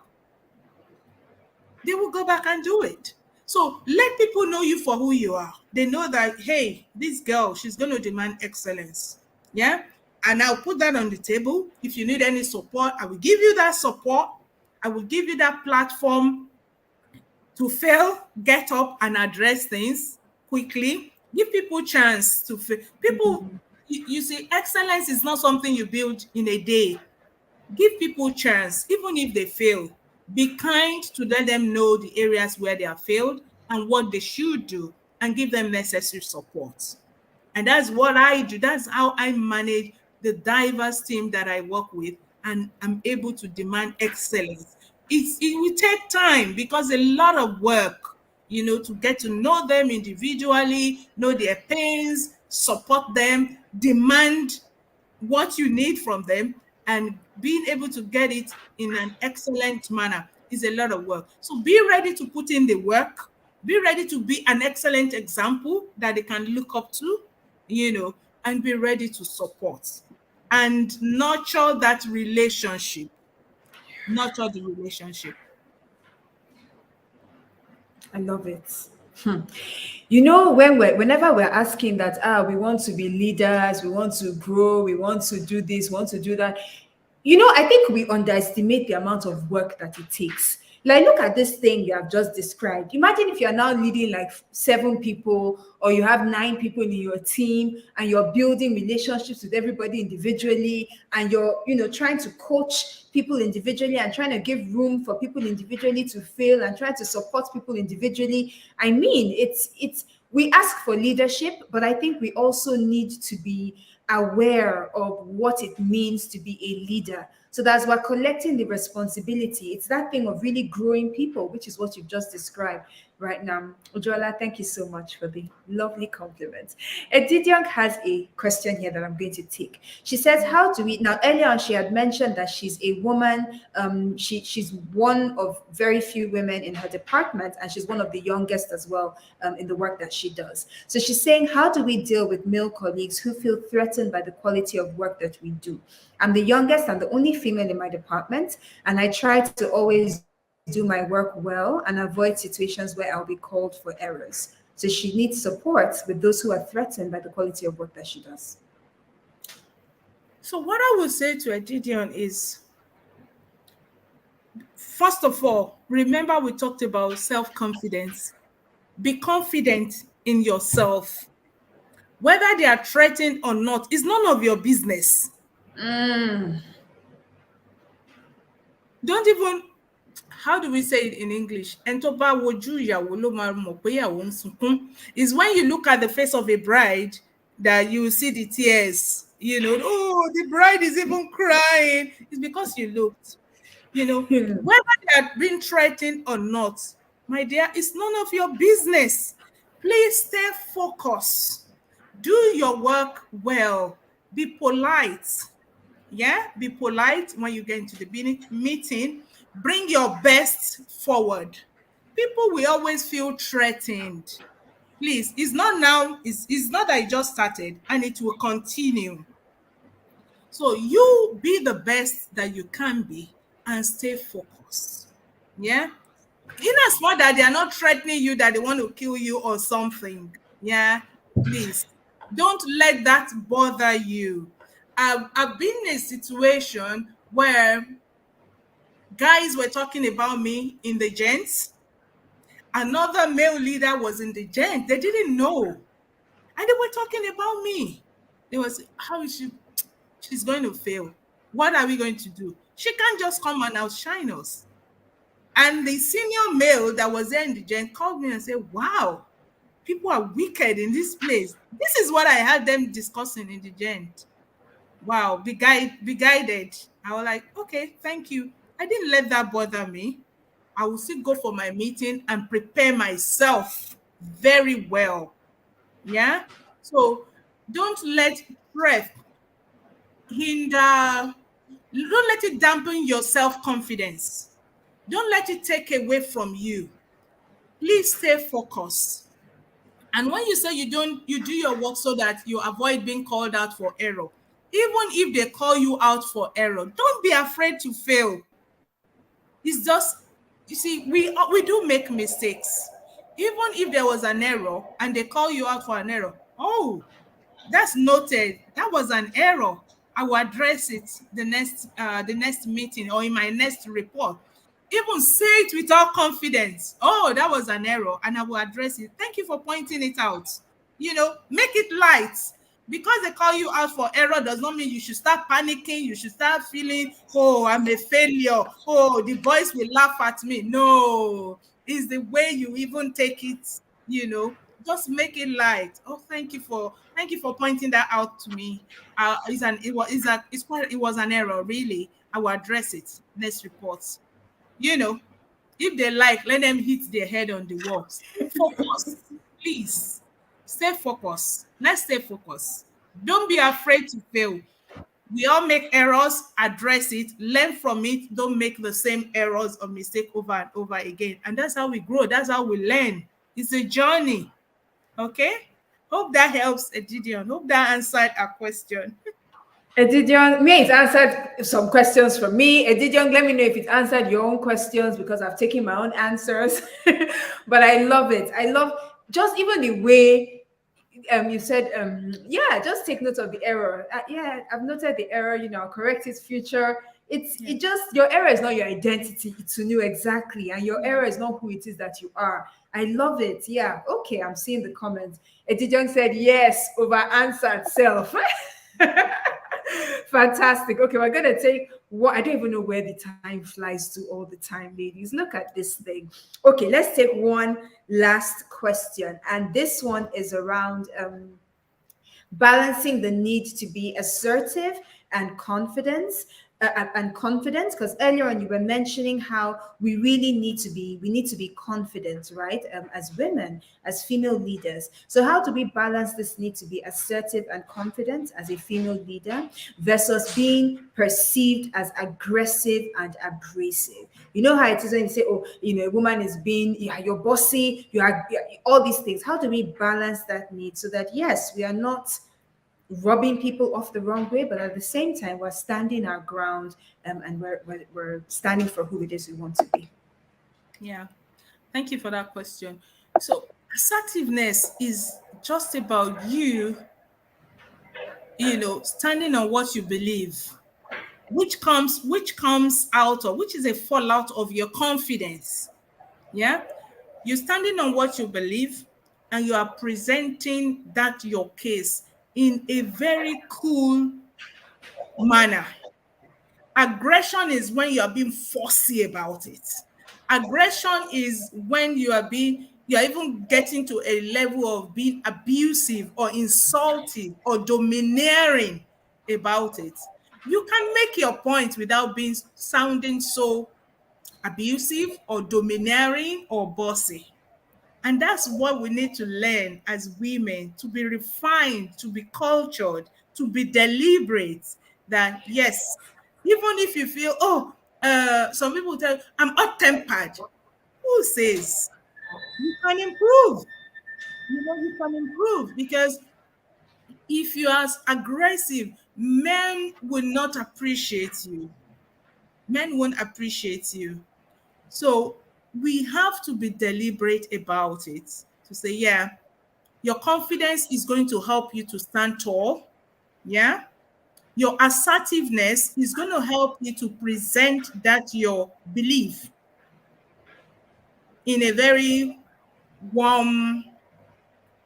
They will go back and do it. So let people know you for who you are. They know that, hey, this girl, she's going to demand excellence. Yeah. And I'll put that on the table. If you need any support, I will give you that support. I will give you that platform to fail, get up and address things quickly. Give people chance to fail. People, you see, excellence is not something you build in a day. Give people chance, even if they fail. Be kind to let them know the areas where they have failed and what they should do, and give them necessary support. And that's what I do. That's how I manage the diverse team that I work with, and I'm able to demand excellence. It will take time because a lot of work, to get to know them individually, know their pains, support them, demand what you need from them, and being able to get it in an excellent manner is a lot of work. So be ready to put in the work. Be ready to be an excellent example that they can look up to, and be ready to support and nurture that relationship. Nurture the relationship. I love it. Whenever we're asking that, we want to be leaders, we want to grow, we want to do this, we want to do that. I think we underestimate the amount of work that it takes. Like, look at this thing you have just described. Imagine if you're now leading like 7 people, or you have 9 people in your team, and you're building relationships with everybody individually, and you're, trying to coach people individually, and trying to give room for people individually to fail, and trying to support people individually. I mean, we ask for leadership, but I think we also need to be aware of what it means to be a leader. So that's we're collecting the responsibility. It's that thing of really growing people, which is what you've just described right now. Ujola, thank you so much for the lovely compliment. Edidiong has a question here that I'm going to take. She says, how do we, now earlier on she had mentioned that she's a woman. She's one of very few women in her department, and she's one of the youngest as well in the work that she does. So she's saying, how do we deal with male colleagues who feel threatened by the quality of work that we do? I'm the youngest and the only female in my department, and I try to always do my work well and avoid situations where I'll be called for errors. So she needs support with those who are threatened by the quality of work that she does. So what I would say to Edidion is, first of all, remember we talked about self-confidence. Be confident in yourself. Whether they are threatened or not is none of your business. Don't even, how do we say it in English? Is when you look at the face of a bride that you see the tears, oh, the bride is even crying. It's because you looked, whether they are being threatened or not, my dear, it's none of your business. Please stay focused. Do your work well. Be polite. Yeah, be polite when you get into the meeting. Bring your best forward. People will always feel threatened. Please, it's not now, it's not that it just started, and it will continue. So you be the best that you can be and stay focused. Yeah. In as much that they are not threatening you that they want to kill you or something. Yeah. Please don't let that bother you. I've been in a situation where guys were talking about me in the gents. Another male leader was in the gents. They didn't know. And they were talking about me. They was, how is she? She's going to fail. What are we going to do? She can't just come and outshine us. And the senior male that was there in the gent called me and said, wow, people are wicked in this place. This is what I had them discussing in the gent. Wow, be guided. I was like, okay, thank you. I didn't let that bother me. I will still go for my meeting and prepare myself very well. Yeah. So don't let threat hinder, don't let it dampen your self-confidence. Don't let it take away from you. Please stay focused. And when you say you do your work so that you avoid being called out for error, even if they call you out for error, don't be afraid to fail. It's just, you see, we do make mistakes. Even if there was an error and they call you out for an error, oh, that's noted. That was an error. I will address it the next meeting or in my next report. Even say it with all confidence. Oh, that was an error, and I will address it. Thank you for pointing it out. Make it light. Because they call you out for error does not mean you should start panicking. You should start feeling, oh, I'm a failure. Oh, the boys will laugh at me. No, it's the way you even take it. Just make it light. Oh, thank you for pointing that out to me. It was an error, really. I will address it next report. If they like, let them hit their head on the wall. Stay focused, please. Stay focused. Let's stay focused. Don't be afraid to fail. We all make errors, address it, learn from it, don't make the same errors or mistake over and over again. And that's how we grow. That's how we learn. It's a journey. Okay? Hope that helps, Gideon. Hope that answered our question. Edidion, me, it's answered some questions from me. Edidion, let me know if it answered your own questions because I've taken my own answers. But I love it. I love just even the way you said, yeah, just take note of the error. Yeah, I've noted the error, I'll correct it future. It just, your error is not your identity. It's to know exactly. And your error is not who it is that you are. I love it. Yeah. Okay. I'm seeing the comments. Edidion said, yes, over answered self. Fantastic. Okay, we're gonna take what I don't even know where the time flies to all the time, ladies. Look at this thing. Okay, let's take one last question, and this one is around balancing the need to be assertive and confidence. Because earlier on you were mentioning how we need to be confident, right? As women, as female leaders. So how do we balance this need to be assertive and confident as a female leader versus being perceived as aggressive and abrasive? You know how it is when you say, oh, a woman is being, you're bossy, you're all these things. How do we balance that need so that, yes, we are not rubbing people off the wrong way, but at the same time, we're standing our ground and we're standing for who it is we want to be. Yeah, thank you for that question. So assertiveness is just about you standing on what you believe, which comes out of, which is a fallout of your confidence. Yeah, you're standing on what you believe and you are presenting that your case in a very cool manner. Aggression is when you are being fussy about it. Aggression is when you are even getting to a level of being abusive or insulting or domineering about it. You can make your point without sounding so abusive or domineering or bossy. And that's what we need to learn as women, to be refined, to be cultured, to be deliberate. That, yes, even if you feel, some people tell you, I'm hot-tempered. Who says? You can improve. You can improve, because if you are aggressive, men will not appreciate you. Men won't appreciate you. So we have to be deliberate about it, to say, yeah, your confidence is going to help you to stand tall. Yeah. Your assertiveness is going to help you to present that your belief in a very warm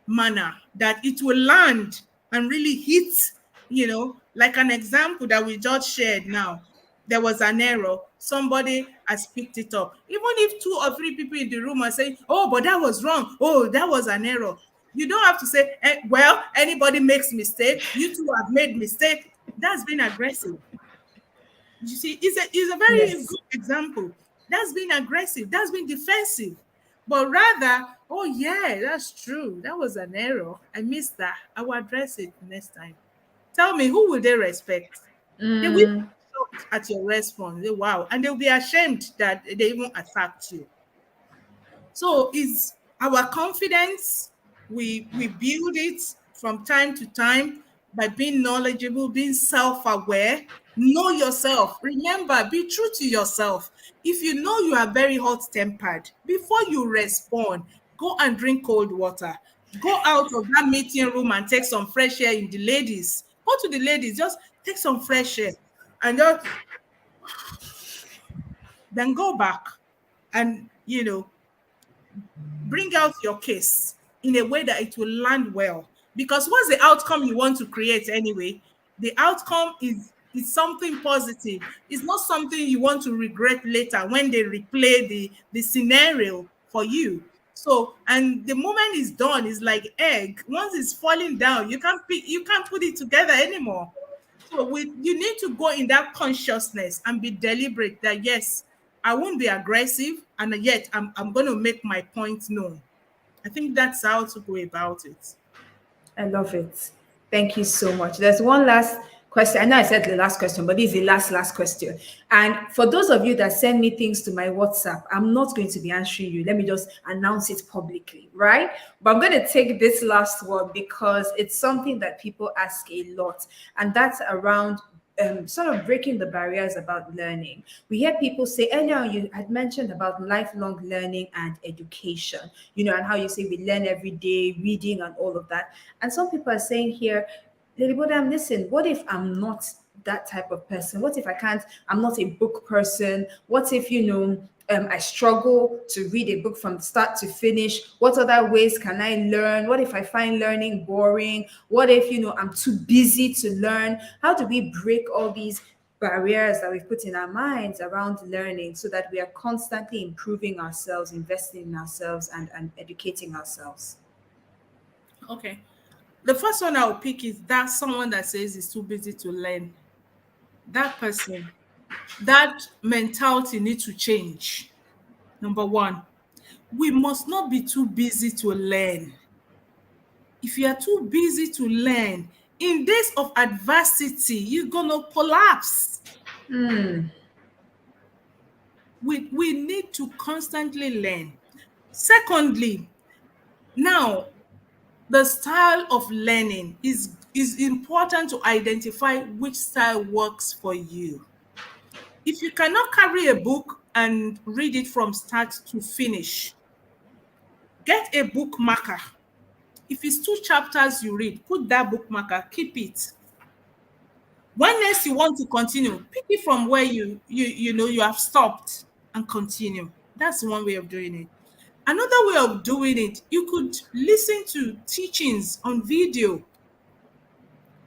manner, that it will land and really hit, like an example that we just shared now. There was an error. Somebody has picked it up. Even if 2 or 3 people in the room are saying, oh, but that was wrong. Oh, that was an error. You don't have to say, well, anybody makes mistake. You two have made mistake. That's been aggressive. You see, it's a very good example. That's been aggressive. That's been defensive. But rather, oh, yeah, that's true. That was an error. I missed that. I will address it next time. Tell me, who will they respect? They will be shocked at your response. Wow. And they'll be ashamed that they even attacked you. So it's our confidence. We build it from time to time by being knowledgeable, being self-aware. Know yourself. Remember, be true to yourself. If you know you are very hot-tempered, before you respond, go and drink cold water. Go out of that meeting room and take some fresh air in the ladies. Go to the ladies, just take some fresh air and just then go back and, bring out your case in a way that it will land well. Because what's the outcome you want to create anyway? The outcome is something positive. It's not something you want to regret later when they replay the scenario for you. So, and the moment it's done, it's like egg. Once it's falling down, you can't put it together anymore. So you need to go in that consciousness and be deliberate that, yes, I won't be aggressive, and yet I'm going to make my point known. I think that's how to go about it. I love it. Thank you so much. There's one last question. I know I said the last question, but this is the last question. And for those of you that send me things to my WhatsApp, I'm not going to be answering you. Let me just announce it publicly, right? But I'm going to take this last one because it's something that people ask a lot, and that's around sort of breaking the barriers about learning. We hear people say, earlier you had mentioned about lifelong learning and education, and how you say we learn every day, reading and all of that. And some people are saying here, Lady Bodam, listen, what if I'm not that type of person? What if I'm not a book person? What if, I struggle to read a book from start to finish? What other ways can I learn? What if I find learning boring? What if, I'm too busy to learn? How do we break all these barriers that we've put in our minds around learning so that we are constantly improving ourselves, investing in ourselves, and educating ourselves? Okay. The first one I'll pick is that someone that says is too busy to learn. That person, that mentality needs to change. Number one, we must not be too busy to learn. If you are too busy to learn, in days of adversity, you're going to collapse. We need to constantly learn. Secondly, now, the style of learning is important to identify which style works for you. If you cannot carry a book and read it from start to finish, get a book marker. If it's 2 chapters you read, put that book marker, keep it. When next you want to continue, pick it from where you have stopped and continue. That's one way of doing it. Another way of doing it, you could listen to teachings on video.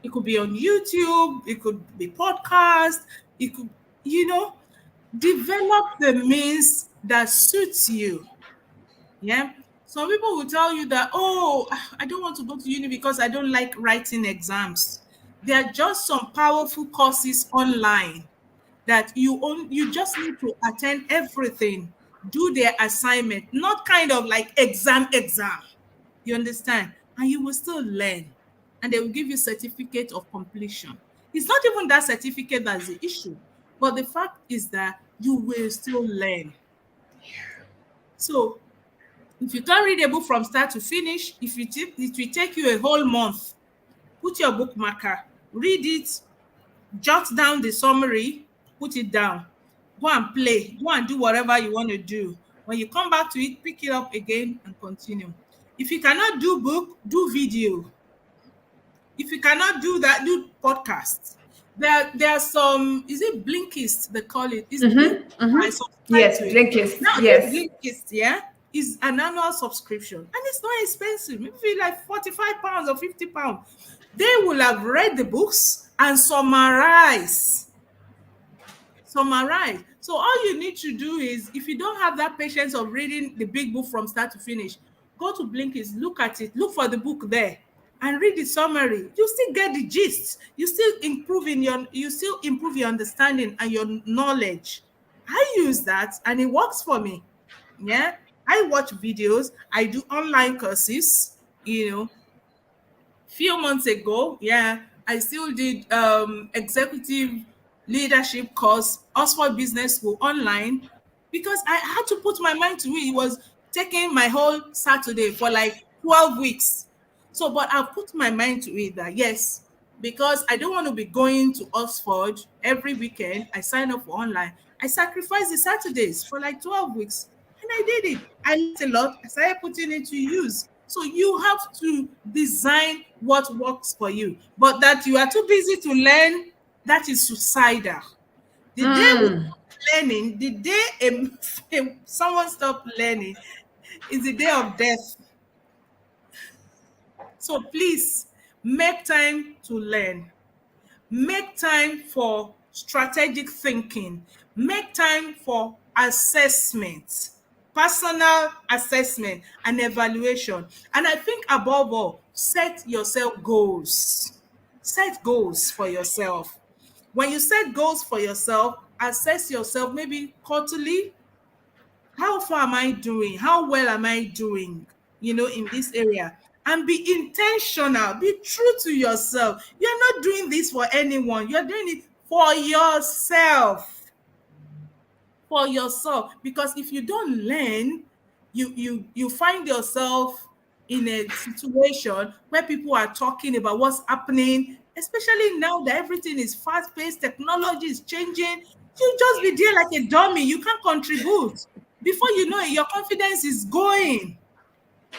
It could be on YouTube, it could be podcast, it could, develop the means that suits you. Yeah. Some people will tell you that, oh, I don't want to go to uni because I don't like writing exams. There are just some powerful courses online that you just need to attend everything, do their assignment, not kind of like exam. You understand? And you will still learn. And they will give you certificate of completion. It's not even that certificate that's the issue, but the fact is that you will still learn. So if you can't read a book from start to finish, it will take you a whole month. Put your book marker, read it, jot down the summary, put it down, go and play, go and do whatever you want to do. When you come back to it, pick it up again and continue. If you cannot do book, do video. If you cannot do that, do podcasts. There are some, is it Blinkist they call it? Is I subscribe Yes, to it. Blinkist. Now, Yes. Blinkist, yeah, is an annual subscription, and it's not expensive. Maybe like 45 pounds or 50 pounds. They will have read the books and summarize. So all you need to do is, if you don't have that patience of reading the big book from start to finish, go to Blinkist, look at it, look for the book there, and read the summary. You still get the gist. You still improve your understanding and your knowledge. I use that and it works for me. Yeah. I watch videos. I do online courses, few months ago. Yeah. I still did executive leadership course, Oxford Business School online, because I had to put my mind to it. It was taking my whole Saturday for like 12 weeks. So, but I've put my mind to it that yes, because I don't want to be going to Oxford every weekend. I sign up for online. I sacrificed the Saturdays for like 12 weeks. And I did it. I learned a lot. I started putting it to use. So you have to design what works for you. But that you are too busy to learn, that is suicidal. The day we stop learning, the day someone stops learning is the day of death. So please make time to learn. Make time for strategic thinking. Make time for assessment, personal assessment and evaluation. And I think above all, set yourself goals. Set goals for yourself. When you set goals for yourself, assess yourself maybe quarterly. How far am I doing? How well am I doing, in this area? and be intentional. Be true to yourself. You're not doing this for anyone. You're doing it for yourself. For yourself. Because if you don't learn, you find yourself in a situation where people are talking about what's happening, especially now that everything is fast-paced, technology is changing. You just be there like a dummy. You can't contribute. Before you know it, your confidence is going.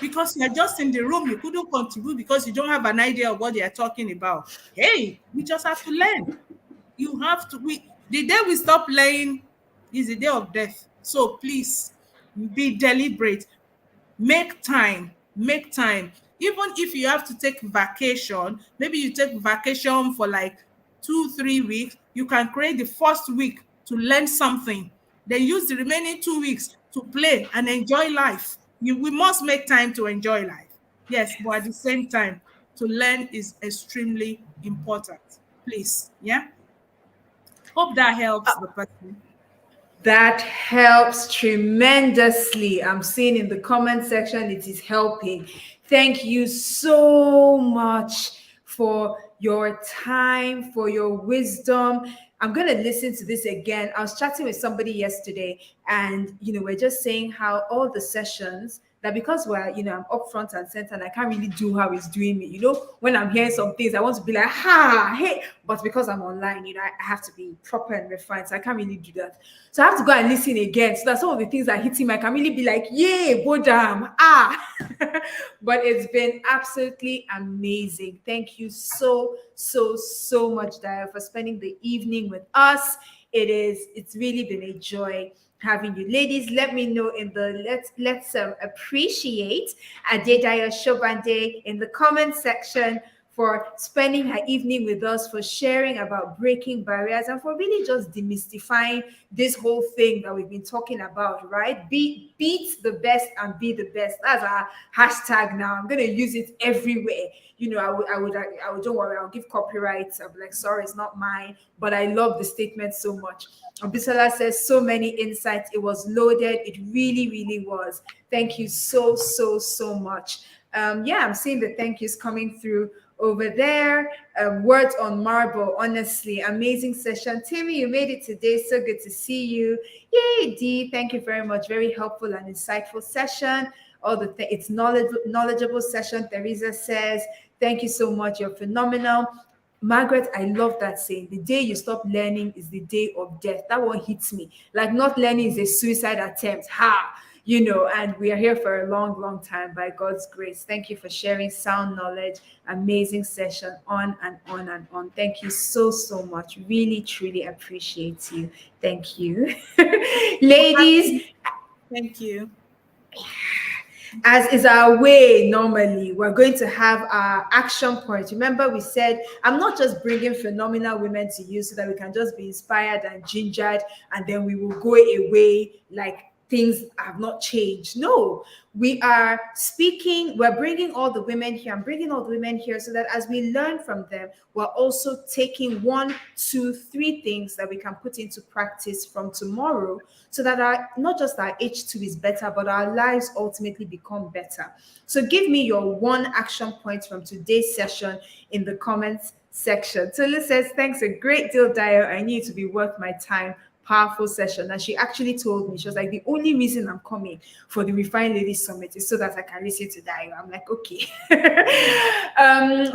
Because you're just in the room, you couldn't contribute because you don't have an idea of what they are talking about. Hey, we just have to learn. You have to. The day we stop learning is the day of death. So please be deliberate. Make time. Make time. Even if you have to take vacation, maybe you take vacation for like 2-3 weeks, you can create the first week to learn something. Then use the remaining 2 weeks to play and enjoy life. We must make time to enjoy life. Yes, but at the same time, to learn is extremely important. Please, yeah. Hope that helps the person. That helps tremendously. I'm seeing in the comment section it is helping. Thank you so much for your time, for your wisdom. I'm going to listen to this again. I was chatting with somebody yesterday, and we're just saying how all the sessions, that because I'm up front and center and I can't really do how he's doing me. When I'm hearing some things, I want to be like, hey, but because I'm online, I have to be proper and refined. So I can't really do that. So I have to go and listen again. So that some of the things that hit him, I can really be like, yay, bodam, But it's been absolutely amazing. Thank you so much, Dayo, for spending the evening with us. It's really been a joy having you. Ladies, let me know in the let's appreciate Adedayo Shobande in the comment section for spending her evening with us, for sharing about breaking barriers, and for really just demystifying this whole thing that we've been talking about, right? Beat the best and be the best. That's our hashtag now. I'm going to use it everywhere. I would don't worry, I'll give copyrights. I'll be like, sorry, it's not mine, but I love the statement so much. Abisola says so many insights. It was loaded. It really, really was. Thank you so much. I'm seeing the thank yous coming through over there. Words on marble, honestly, amazing session. Timmy, you made it today. So good to see you. Yay, Dee, thank you very much. Very helpful and insightful session. It's knowledgeable session. Teresa says, thank you so much. You're phenomenal. Margaret, I love that saying. The day you stop learning is the day of death. That one hits me. Like, not learning is a suicide attempt. And we are here for a long, long time by God's grace. Thank you for sharing sound knowledge. Amazing session, on and on and on. Thank you so much. Really, truly appreciate you. Thank you. Ladies. Thank you. As is our way normally, we're going to have our action points. Remember, we said I'm not just bringing phenomenal women to you so that we can just be inspired and gingered and then we will go away like things have not changed. No, we are we're bringing all the women here. I'm bringing all the women here so that as we learn from them, we're also taking 1, 2, 3 things that we can put into practice from tomorrow so that not just our H2 is better, but our lives ultimately become better. So give me your one action point from today's session in the comments section. Tolu says, thanks a great deal, Dayo. I knew it to be worth my time. Powerful session. And she actually told me, she was like, the only reason I'm coming for the Refined Ladies Summit is so that I can listen to Dayo. I'm like, okay.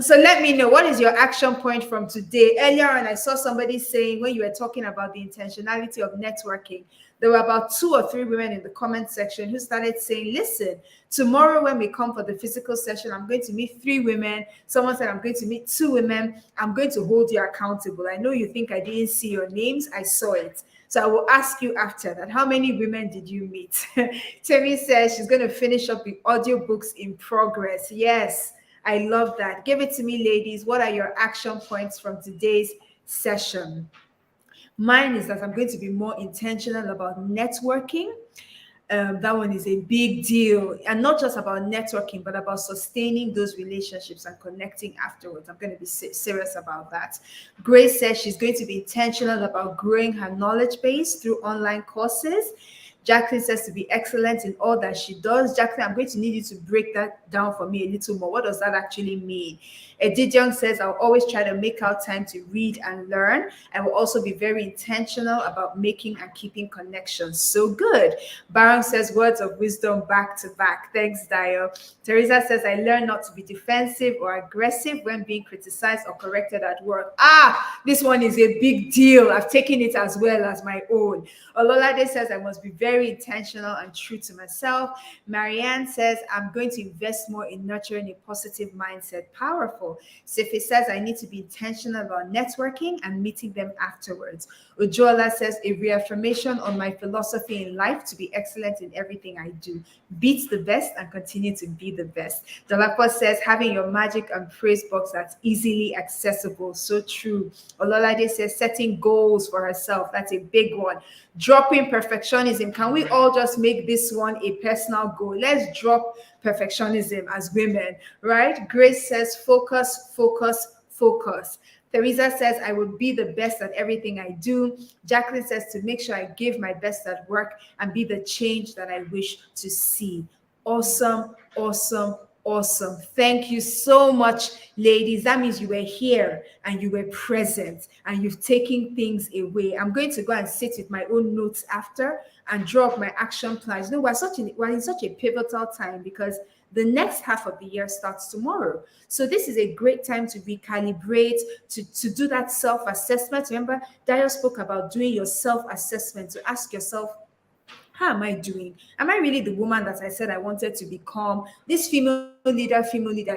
So let me know, what is your action point from today? Earlier on, I saw somebody saying, when you were talking about the intentionality of networking, there were about 2 or 3 women in the comment section who started saying, listen, tomorrow when we come for the physical session, I'm going to meet 3 women. Someone said, I'm going to meet 2 women. I'm going to hold you accountable. I know you think I didn't see your names. I saw it. So I will ask you after that, how many women did you meet? Temi says she's going to finish up the audiobooks in progress. Yes, I love that. Give it to me, ladies. What are your action points from today's session? Mine is that I'm going to be more intentional about networking. That one is a big deal, and not just about networking, but about sustaining those relationships and connecting afterwards. I'm going to be serious about that. Grace says she's going to be intentional about growing her knowledge base through online courses. Jacqueline says to be excellent in all that she does. Jacqueline, I'm going to need you to break that down for me a little more. What does that actually mean? Edidion says, I'll always try to make out time to read and learn. I will also be very intentional about making and keeping connections. So good. Baron says, words of wisdom back to back. Thanks, Dio. Teresa says, I learn not to be defensive or aggressive when being criticized or corrected at work. This one is a big deal. I've taken it as well as my own. Ololade says, I must be very intentional and true to myself. Marianne says, I'm going to invest more in nurturing a positive mindset. Powerful. Sifi says, I need to be intentional about networking and meeting them afterwards. Ujola says, a reaffirmation on my philosophy in life to be excellent in everything I do. Beat the best and continue to be the best. Dolapo says, having your magic and praise box that's easily accessible. So true. Ololade says, setting goals for herself. That's a big one. Dropping perfectionism. Can we all just make this one a personal goal? Let's drop perfectionism as women, right? Grace says, focus, focus, focus. Teresa says, I will be the best at everything I do. Jacqueline says, to make sure I give my best at work and be the change that I wish to see. Awesome, awesome, awesome. Thank you so much, ladies. That means you were here and you were present and you've taken things away. I'm going to go and sit with my own notes after and draw up my action plans. You know, we're in such a pivotal time because the next half of the year starts tomorrow. So this is a great time to recalibrate, to do that self-assessment. Remember, Dio spoke about doing your self-assessment, to ask yourself, how am I doing? Am I really the woman that I said I wanted to become? This female leader,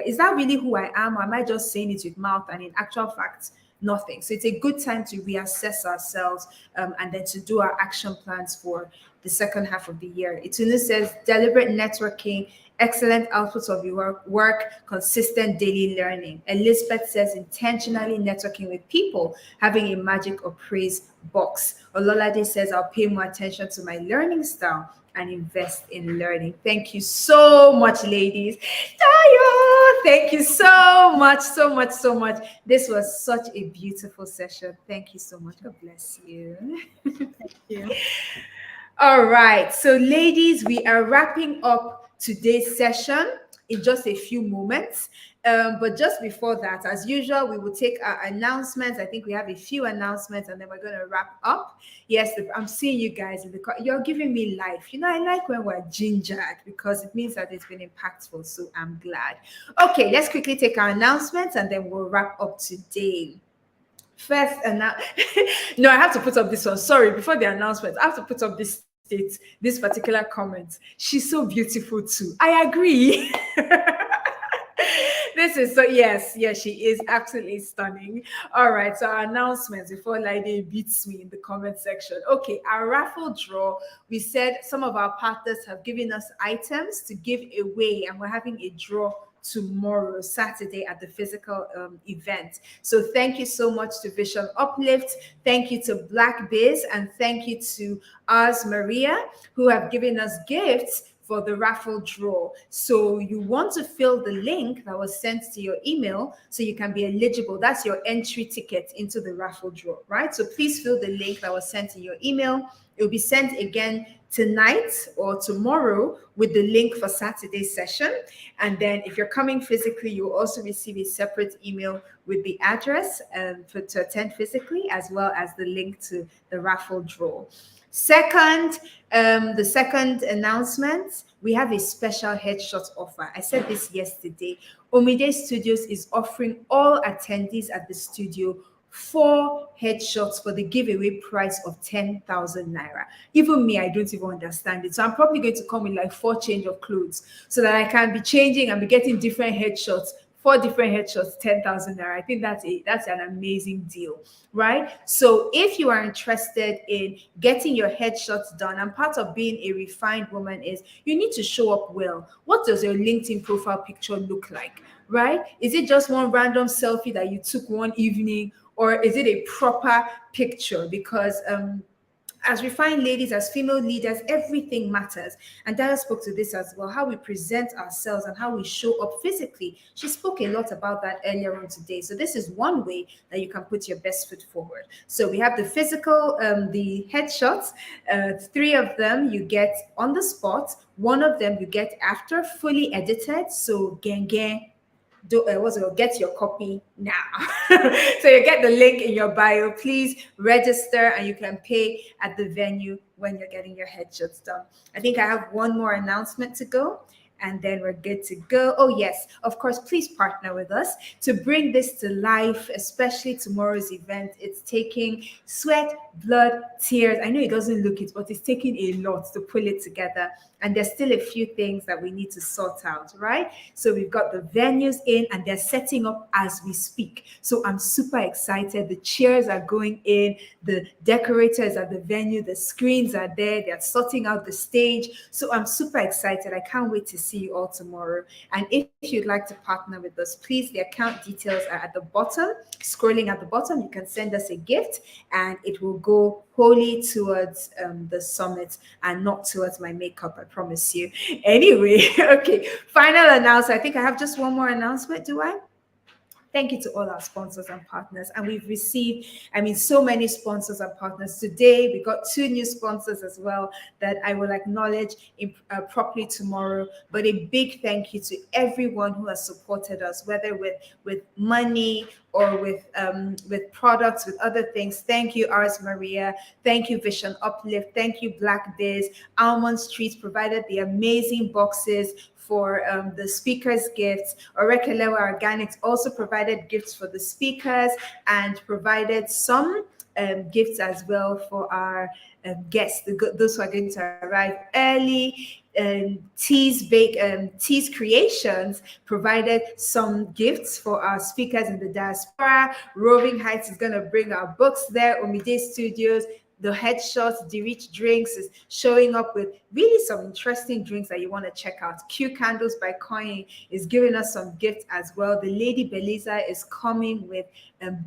is that really who I am? Or am I just saying it with mouth and in actual fact, nothing? So it's a good time to reassess ourselves and then to do our action plans for the second half of the year. Itunu says, deliberate networking, excellent outputs of your work, consistent daily learning. Elizabeth says, intentionally networking with people, having a magic or praise box. Ololade says, I'll pay more attention to my learning style and invest in learning. Thank you so much, ladies. Tayo, thank you so much, so much, so much. This was such a beautiful session. Thank you so much. God bless you. Thank you. All right. So, ladies, we are wrapping up today's session in just a few moments. But just before that, as usual, we will take our announcements. I think we have a few announcements and then we're going to wrap up. Yes, I'm seeing you guys in the car. You're giving me life. You know, I like when we're gingered because it means that it's been impactful. So I'm glad. Okay, let's quickly take our announcements and then we'll wrap up today. First, no, I have to put up this one. Sorry, before the announcement, I have to put up this particular comment. She's so beautiful too. I agree. This is so, yes, she is absolutely stunning. All right, so our announcements before Lide beats me in the comment section. Okay, our raffle draw, we said some of our partners have given us items to give away, and we're having a draw tomorrow, Saturday, at the physical event. So thank you so much to Vision Uplift. Thank you to Black Biz, and thank you to Oz Maria, who have given us gifts for the raffle draw. So you want to fill the link that was sent to your email so you can be eligible. That's your entry ticket into the raffle draw, right? So please fill the link that was sent in your email. It will be sent again tonight or tomorrow with the link for Saturday's session. And then if you're coming physically, you'll also receive a separate email with the address to attend physically, as well as the link to the raffle draw. Second, the second announcement, we have a special headshot offer. I said this yesterday. Omide Studios is offering all attendees at the studio 4 headshots for the giveaway price of 10,000 naira. Even me, I don't even understand it. So I'm probably going to come with like 4 change of clothes so that I can be changing and be getting different headshots. 4 different headshots, 10,000 naira. I think that's an amazing deal, right? So if you are interested in getting your headshots done, and part of being a refined woman is you need to show up well. What does your LinkedIn profile picture look like, right? Is it just one random selfie that you took one evening, or is it a proper picture? Because as refined ladies, as female leaders, everything matters. And Dara spoke to this as well, how we present ourselves and how we show up physically. She spoke a lot about that earlier on today. So this is one way that you can put your best foot forward. So we have the physical, the headshots, 3 of them you get on the spot, 1 of them you get after, fully edited. So gang, get your copy now. So you get the link in your bio. Please register and you can pay at the venue when you're getting your headshots done. I think I have one more announcement to go, and then we're good to go. Oh yes, of course, please partner with us to bring this to life, especially tomorrow's event. It's taking sweat, blood, tears. I know it doesn't look it, but it's taking a lot to pull it together. And there's still a few things that we need to sort out, right? So we've got the venues in and they're setting up as we speak. So I'm super excited. The chairs are going in, the decorators at the venue, the screens are there, they're sorting out the stage. So I'm super excited. I can't wait to see you all tomorrow. And if you'd like to partner with us, please, the account details are at the bottom. Scrolling at the bottom, you can send us a gift and it will go wholly towards the summit and not towards my makeup, I promise you. Anyway, okay, final announcement. I think I have just one more announcement, do I? Thank you to all our sponsors and partners. And we've received, so many sponsors and partners. Today, we got 2 new sponsors as well that I will acknowledge properly tomorrow. But a big thank you to everyone who has supported us, whether with money or with products, with other things. Thank you, Ars Maria. Thank you, Vision Uplift. Thank you, Black Biz. Almond Streets provided the amazing boxes for the speakers' gifts. Orekelewa Organics also provided gifts for the speakers and provided some gifts as well for our guests, those who are going to arrive early. Teas Creations provided some gifts for our speakers in the diaspora. Roving Heights is going to bring our books there. Omide Studios, the headshots, the Rich Drinks is showing up with really some interesting drinks that you want to check out. Q Candles by Coin is giving us some gifts as well. The Lady Beliza is coming with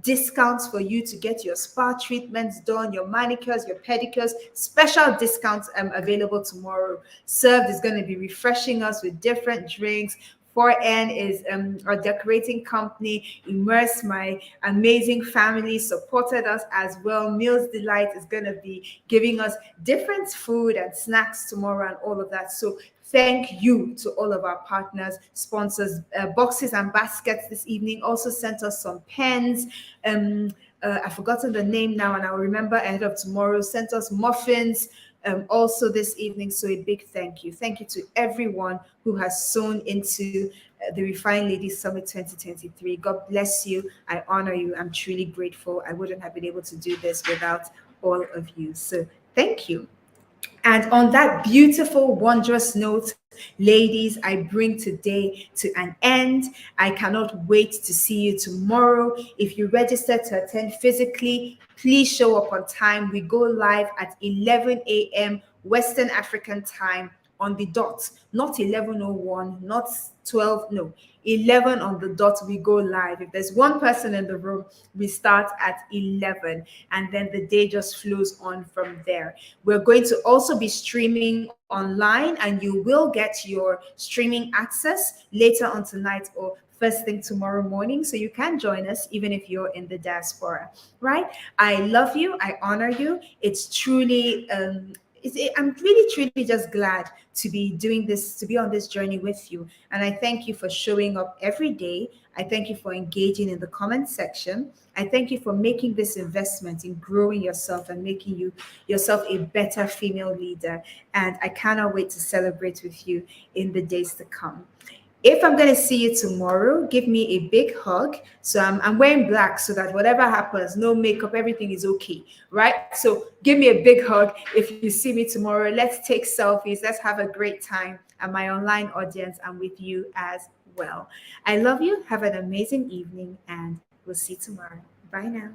discounts for you to get your spa treatments done, your manicures, your pedicures, special discounts available tomorrow. Served is going to be refreshing us with different drinks. 4N is our decorating company. Immerse, my amazing family, supported us as well. Meals Delight is going to be giving us different food and snacks tomorrow and all of that. So thank you to all of our partners, sponsors. Boxes and Baskets this evening also sent us some pens. I've forgotten the name now and I'll remember ahead of tomorrow. Sent us muffins also this evening. So a big thank you. Thank you to everyone who has sewn into the Refined Ladies Summit 2023. God bless you. I honor you. I'm truly grateful. I wouldn't have been able to do this without all of you. So thank you. And on that beautiful, wondrous note, ladies, I bring today to an end. I cannot wait to see you tomorrow. If you register to attend physically, please show up on time. We go live at 11 a.m. Western African time on the dot, not 11:01, not 12, no, 11 on the dot, we go live. If there's one person in the room, we start at 11, and then the day just flows on from there. We're going to also be streaming online, and you will get your streaming access later on tonight or first thing tomorrow morning, so you can join us even if you're in the diaspora, right? I love you. I honor you. It's truly I'm really truly just glad to be doing this, to be on this journey with you. And I thank you for showing up every day. I thank you for engaging in the comment section. I thank you for making this investment in growing yourself and making yourself a better female leader. And I cannot wait to celebrate with you in the days to come. If I'm going to see you tomorrow, give me a big hug. So I'm wearing black so that whatever happens, no makeup, everything is okay, right? So give me a big hug if you see me tomorrow. Let's take selfies. Let's have a great time. And my online audience, I'm with you as well. I love you. Have an amazing evening, and we'll see you tomorrow. Bye now.